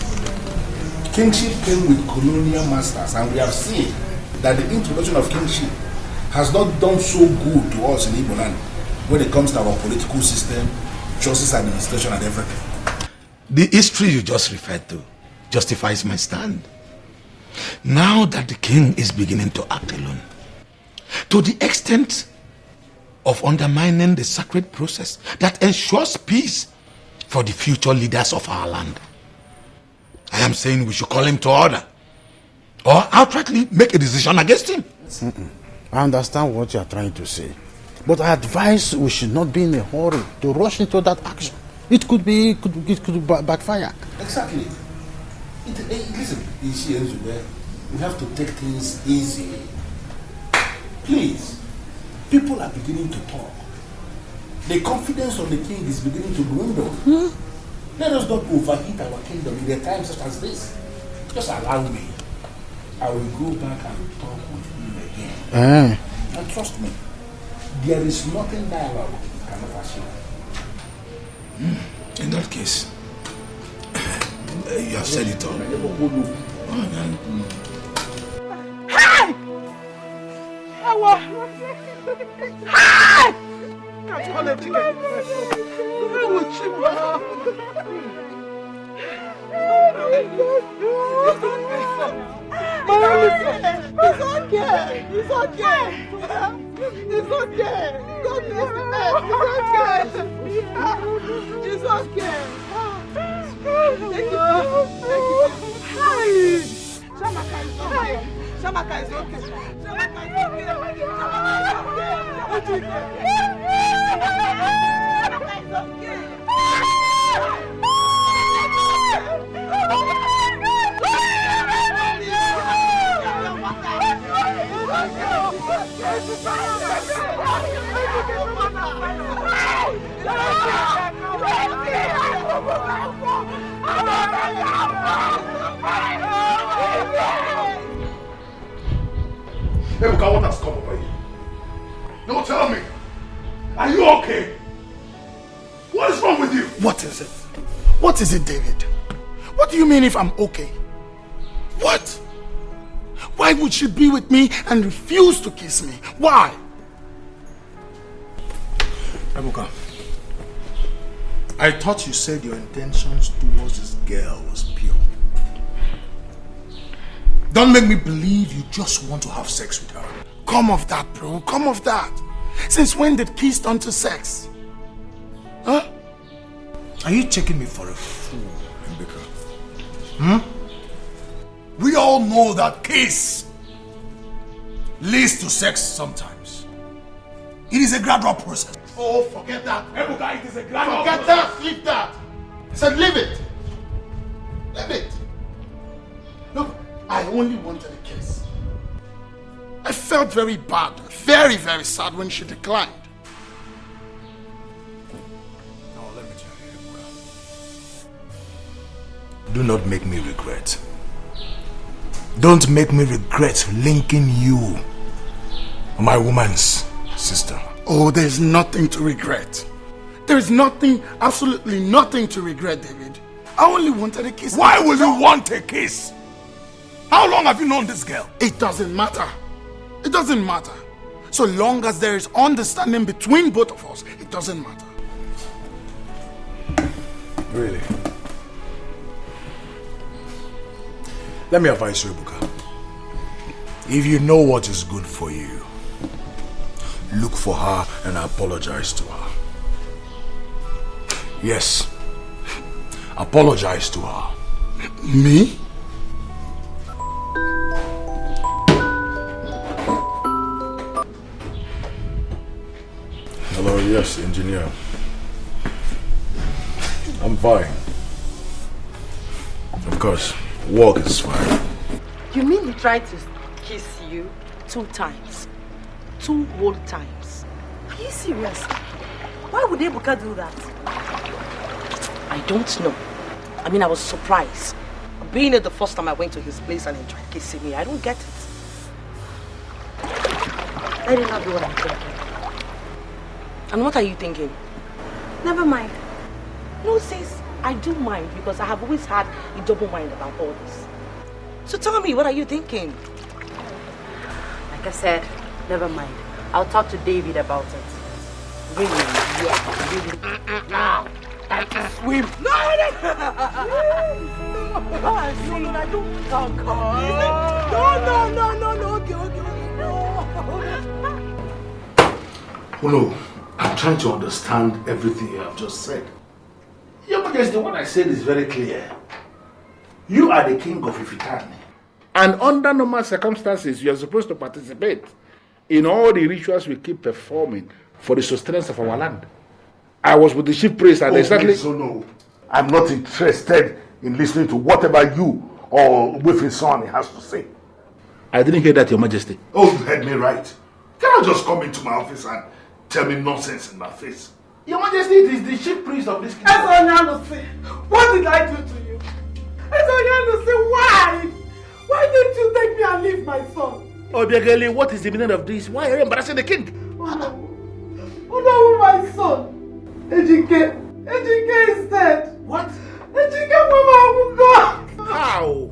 Kingship came with colonial masters, and we have seen that the introduction of kingship has not done so good to us in Igbo land when it comes to our political system, justice administration, and everything. The history you just referred to justifies my stand. Now that the king is beginning to act alone, to the extent of undermining the sacred process that ensures peace for the future leaders of our land, I am saying we should call him to order or outrightly make a decision against him. I understand what you are trying to say, but I advise we should not be in a hurry to rush into that action. It could backfire. Exactly. Listen, we have to take things easy. Please, people are beginning to talk. The confidence of the king is beginning to dwindle. Let us not overheat our kingdom in a time such as this. Just allow me. I will go back and talk with him again. And trust me, there is nothing dialogue cannot achieve. In that case, you have said it all. Hey! Hey! It's okay. It's okay. It's okay. God bless the man. It's okay. Thank you. Hi. Shamaka is okay. Shamaka is okay. Shamaka is okay. Shamaka is okay. It's okay. Ebuka, what has come over you? No, tell me. Are you okay? What is wrong with you? What is it? What is it, David? What do you mean if I'm okay? What? Why would she be with me and refuse to kiss me? Why? Ebuka, I thought you said your intentions towards this girl was pure. Don't make me believe you just want to have sex with her. Come off that, bro. Come off that. Since when did kiss turn to sex? Huh? Are you taking me for a fool, Ebuka? We all know that kiss leads to sex sometimes. It is a gradual process. Oh, forget that. Ebuka, it is a gradual Forget process. that. Leave that. I said leave it. Leave it. Look, I only wanted a kiss. I felt very bad, very, very sad when she declined. Now let me tell you, Ebuka. Do not make me regret. Don't make me regret linking you, my woman's sister. Oh, there's nothing to regret. There's nothing, absolutely nothing to regret, David. I only wanted a kiss. Why will you want a kiss? How long have you known this girl? It doesn't matter. It doesn't matter. So long as there is understanding between both of us, it doesn't matter. Really? Let me advise you, Ebuka. If you know what is good for you, look for her and apologize to her. Yes. Apologize to her. Me? Hello, yes, engineer. I'm fine. Of course, work is fine. You mean he tried to kiss you 2 times? 2 whole times? Are you serious? Why would Ebuka do that? I don't know. I mean, I was surprised. Being it the first time I went to his place and he tried kissing me, I don't get it. Let it not be what I'm thinking. And what are you thinking? Never mind. No, sis, I do mind because I have always had a double mind about all this. So tell me, what are you thinking? Like I said, never mind. I'll talk to David about it. Really? Yeah, really. I can swim. No, I don't talk. Oh no, I'm trying to understand everything you have just said. Your Majesty, what I said is very clear. You are the king of Ifitani. And under normal circumstances, you are supposed to participate in all the rituals we keep performing for the sustenance of our land. I was with the chief priest and exactly... So no, I'm not interested in listening to whatever you or Wifin son has to say. I didn't hear that, Your Majesty. Oh, you heard me right. Cannot just come into my office and tell me nonsense in my face. Your Majesty, it is the chief priest of this kingdom. What did I do to you? Why? Why didn't you take me and leave my son? Obiageli, what is the meaning of this? Why are you embarrassing the king? Oh no, my son. Ejike is dead. What? Ejike Mama gone. How?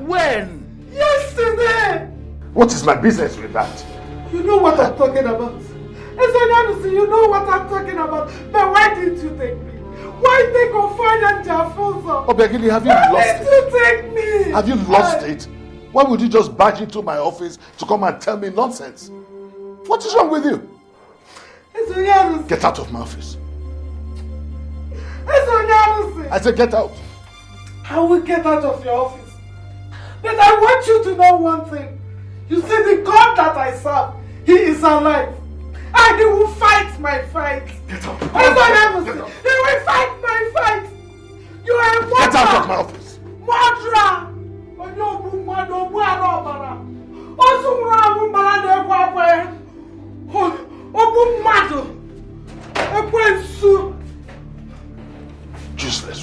When? Yesterday. What is my business with that? You know what I'm talking about. You know what I'm talking about. But why didn't you take me? Why take Ofan and Jafosa? Obiageli, have you lost it? Why did you take me? Have you lost it? Why would you just barge into my office to come and tell me nonsense? What is wrong with you? Get out of my office. I said get out. I will get out of your office. But I want you to know one thing. You see, the God that I serve, He is alive. And He will fight my fight. Get out. He will fight my fight. You are a murderer. Get out of my office. Murderer. Useless.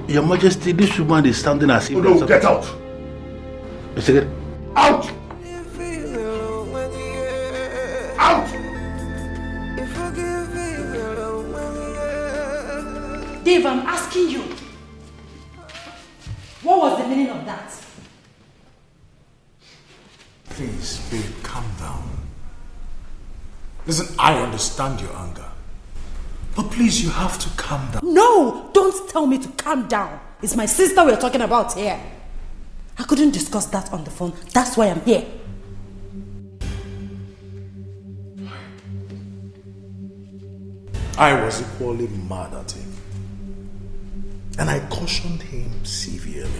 Your Majesty, this woman is standing as if... Oh no, get out. Mr. Out! Out! Dave, I'm asking you. What was the meaning of that? Please, babe, calm down. Listen, I understand your anger. But please, you have to calm down. No! Don't tell me to calm down. It's my sister we're talking about here. I couldn't discuss that on the phone. That's why I'm here. I was equally mad at him. And I cautioned him severely.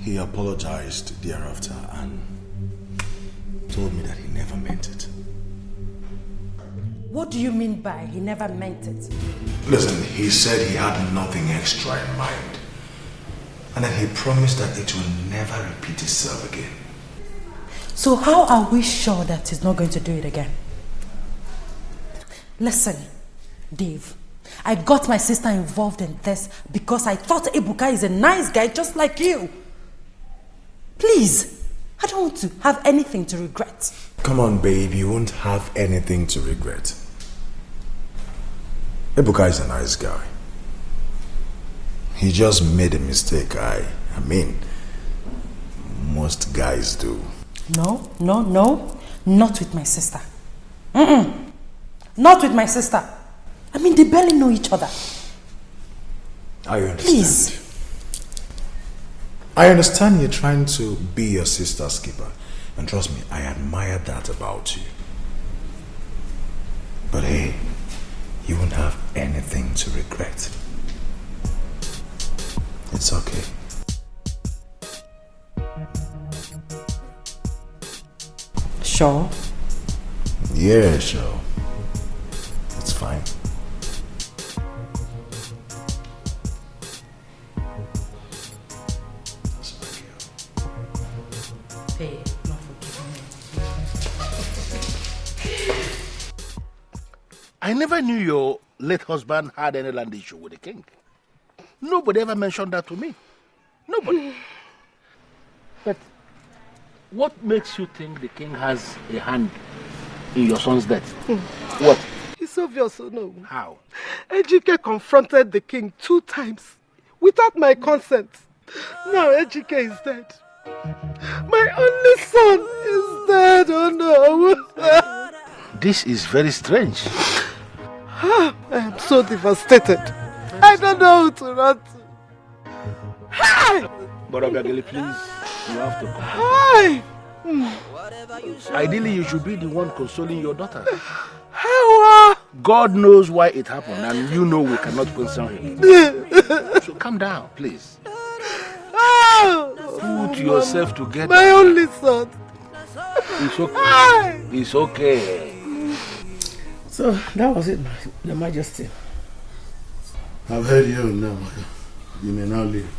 He apologized thereafter and told me that he never meant it. What do you mean by he never meant it? Listen, he said he had nothing extra in mind. And then he promised that it will never repeat itself again. So how are we sure that he's not going to do it again? Listen, Dave, I got my sister involved in this because I thought Ebuka is a nice guy just like you. Please, I don't want to have anything to regret. Come on, babe, you won't have anything to regret. Ebuka is a nice guy. He just made a mistake. I mean, most guys do. No, not with my sister. Not with my sister. I mean, they barely know each other. I understand. Please. I understand you're trying to be your sister's keeper. And trust me, I admire that about you. But hey, you won't have anything to regret. It's okay. Sure? Yeah, sure. It's fine. Hey, not forgiving me. I never knew your late husband had any land issue with the king. Nobody ever mentioned that to me. Nobody. But what makes you think the king has a hand in your son's death? What? It's obvious, no. How? Ejike confronted the king 2 times without my consent. Now Ejike is dead. My only son is dead, oh no. This is very strange. I am so devastated. I don't know who to run to. Hi! But Obiageli, please, you have to come. Hi! Ideally, you should be the one consoling your daughter. How? God knows why it happened, and you know we cannot console him. So calm down, please. Put yourself together. My only son. It's okay. It's okay. So that was it, Your Majesty. I've heard you now. You may now leave.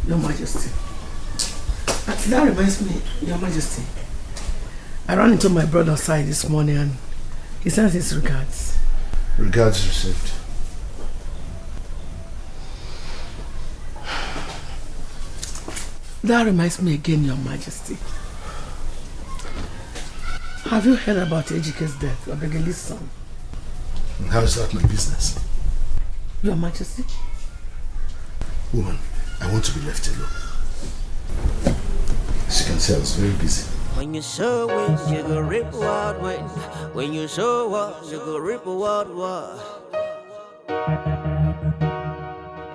Your Majesty. That reminds me, Your Majesty. I ran into my brother's side this morning and he sends his regards. Regards received. That reminds me again, Your Majesty. Have you heard about Ejike's death, Obegeli's son? And how is that my business? Your Majesty? Woman, I want to be left alone. As you can tell, it's very busy. When you show it, you go rip wild wind. When you show up, you go rip wild wild.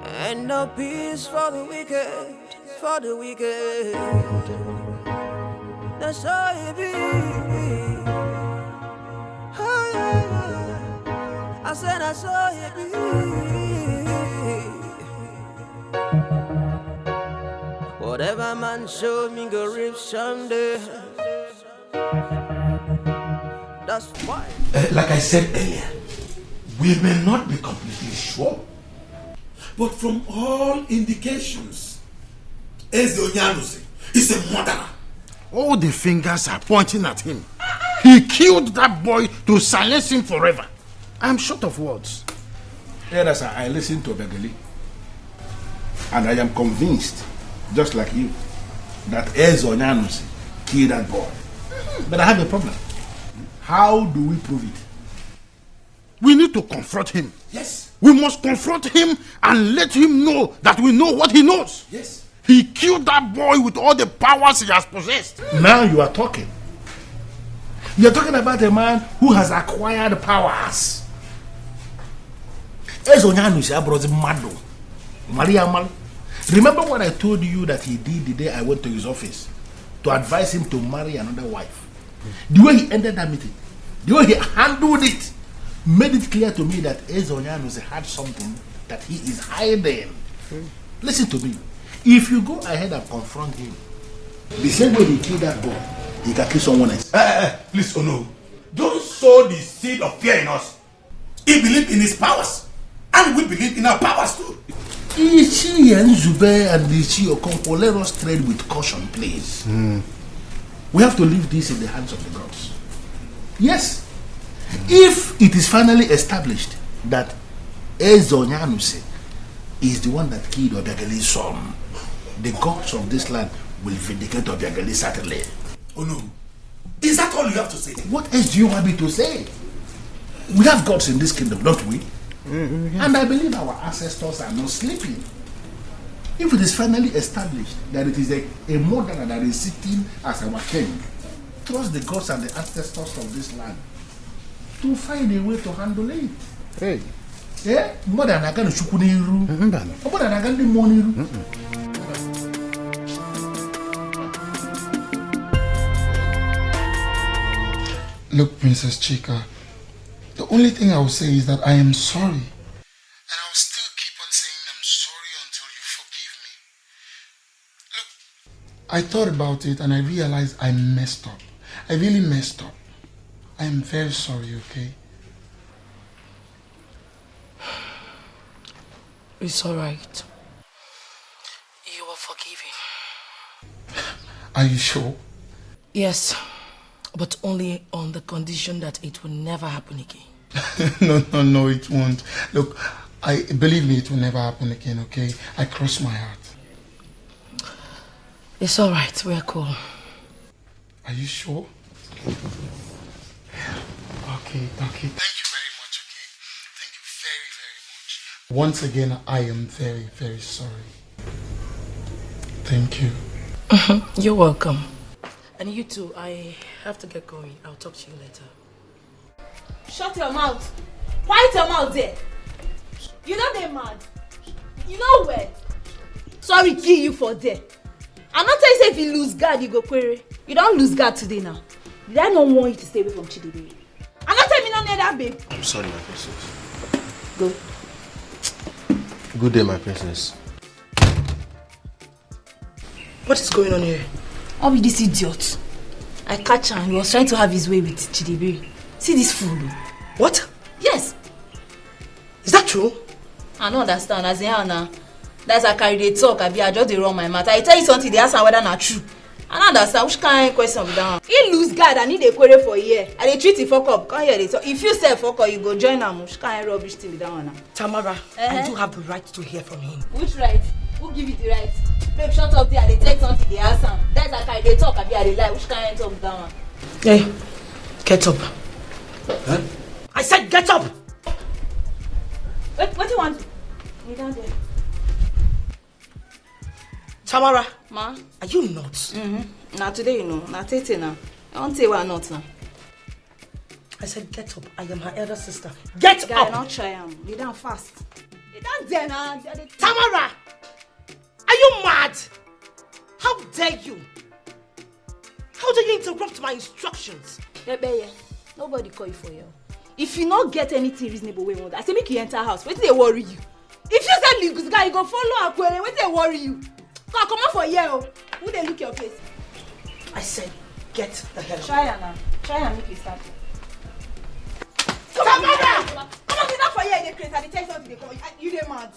And no peace for the wicked, for the wicked. That's how it be. Oh, yeah. I said that's how it be. Whatever man show me go rip someday. That's why. Like I said earlier, we may not be completely sure, but from all indications, Eze Onyanusi is a murderer. All the fingers are pointing at him. He killed that boy to silence him forever. I'm short of words. Yes, I listened to Obegeli, and I am convinced just like you, that Ezonyanusi killed that boy. But I have a problem. How do we prove it? We need to confront him. Yes. We must confront him and let him know that we know what he knows. Yes. He killed that boy with all the powers he has possessed. Now you are talking. You're talking about a man who has acquired powers. Remember what I told you that he did the day I went to his office to advise him to marry another wife? The way he ended that meeting, the way he handled it, made it clear to me that Ezonyanus had something that he is hiding. Listen to me. If you go ahead and confront him, the same way he killed that boy, he can kill someone else. Please, no. Don't sow the seed of fear in us. He believed in his powers, and we believe in our powers too. Ichi and Zube and Ichi Okonkwo, let us tread with caution, please. We have to leave this in the hands of the gods. Yes. If it is finally established that Ezonyanuse is the one that killed Obiageli's son, the gods of this land will vindicate Obiageli certainly. Oh no. Is that all you have to say? What else do you want me to say? We have gods in this kingdom, don't we? And I believe our ancestors are not sleeping. If it is finally established that it is a murderer that is sitting as our king, trust the gods and the ancestors of this land to find a way to handle it. Hey. Yeah? More than I can shukuniru. More than I can do moniru. Look, Princess Chika, the only thing I will say is that I am sorry. And I will still keep on saying I'm sorry until you forgive me. Look, I thought about it and I realized I messed up. I really messed up. I am very sorry, okay? It's alright. You are forgiven. Are you sure? Yes, but only on the condition that it will never happen again. No, it won't. Look, believe me, it will never happen again, okay? I cross my heart. It's alright, we're cool. Are you sure? Okay. Thank you very much, okay? Thank you very, very much. Once again, I am very, very sorry. Thank you. You're welcome. And you too, I have to get going. I'll talk to you later. Shut your mouth. Quiet your mouth there. You know they mad. You know where? Sorry, kill you for there. I'm not telling you if you lose guard, you go query. You don't lose guard today now. Did I not want you to stay away from Chidebe? I'm not telling you not near that, babe. I'm sorry, my princess. Go. Good day, my princess. What is going on here? How be this idiot? I catch him. He was trying to have his way with Chidebe. See this fool. What? Yes. Is that true? I don't understand. As in how now? That's how I carry the talk. I just dey run my mouth. I tell you something, they ask whether not true. I don't understand. Which kind of question be that? He lose guard and he dey query for a year. And they treat him fuck up. Come here, they talk. If you say fuck up, you go join him. Which kind of rubbish thing be that one now? Tamara, I do have the right to hear from him. Which right? Who give you the right? Babe, shut up there. They take something, they ask him. That's how I dey talk. I dey lie. Which kind of talk be that one? Hey, get up. Huh? I said get up! What do you want? Lay down there. Tamara, Ma? Are you nuts? Now today you know. Now Tete now. I won't tell you why not now. I said get up. I am her elder sister. Get Guy, up! not try him. Lay down fast. Lay down there now. Tamara! Are you mad? How dare you? How dare you interrupt my instructions? Ebeye, nobody call you for you. If you not get anything reasonable wey want, I say make you enter house. Wetin dey worry you? If you say leave guy, you go follow Akwere. Wetin dey worry you? Come out for here o. Who dey look your face? I said get the hell out. Try am now. Try am make you start. Tamara! Come on, sit down for here. Dey craze. I dey tell you something. Dey come. You dey mad.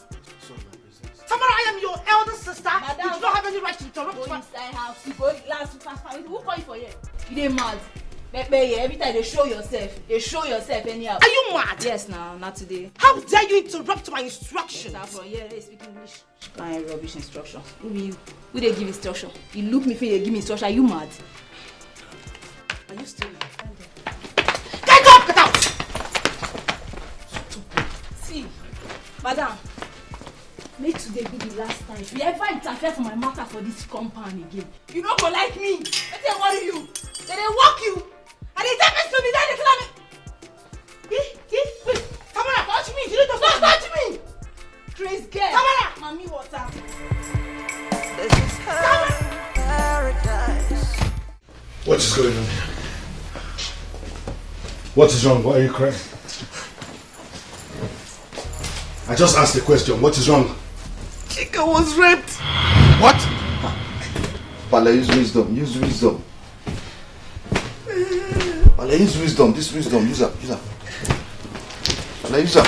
Tamara, I am your elder sister. Madam, you do not have any right to interrupt go my... inside house. You go last fast. Who call you for here? You dey mad. Every time they show yourself anyhow. Are you mad? Yes, now, not today. How dare you interrupt my instructions? Yeah, they speak English. Kind rubbish instruction. Who they give instruction? You look me, they give me instruction. Are you mad? Are you still Get up! Get out! See, madam, make today be the last time. If you ever interfere for my matter for this compound again, you don't go like me. Let them worry you. Then they walk you. And they take me to me, then they tell me. Wait, Tamara, touch me. You don't touch me. Praise God. Tamara, mommy water. This is paradise. What is going on here? What is wrong? Why are you crying? I just asked the question. What is wrong? Chika was raped. What? Pala, use wisdom. Use wisdom. Pala, use wisdom. This wisdom. Use up. Pala, use up.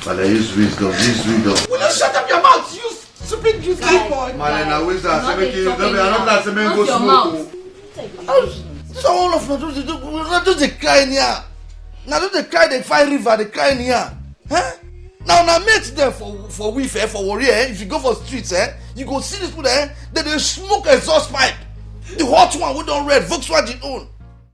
Pala, use wisdom. Use wisdom. Will you shut up your mouth, you stupid useless boy? Malena, wisdom. I'm not going to go smoke. This all of them just they cry in here. Now don't they cry, they find river, they cry in here. Huh? Now mate there for we fair for warrior. If you go for streets, you go see this people there, they smoke exhaust pipe. The hot one we don't red, Volkswagen own.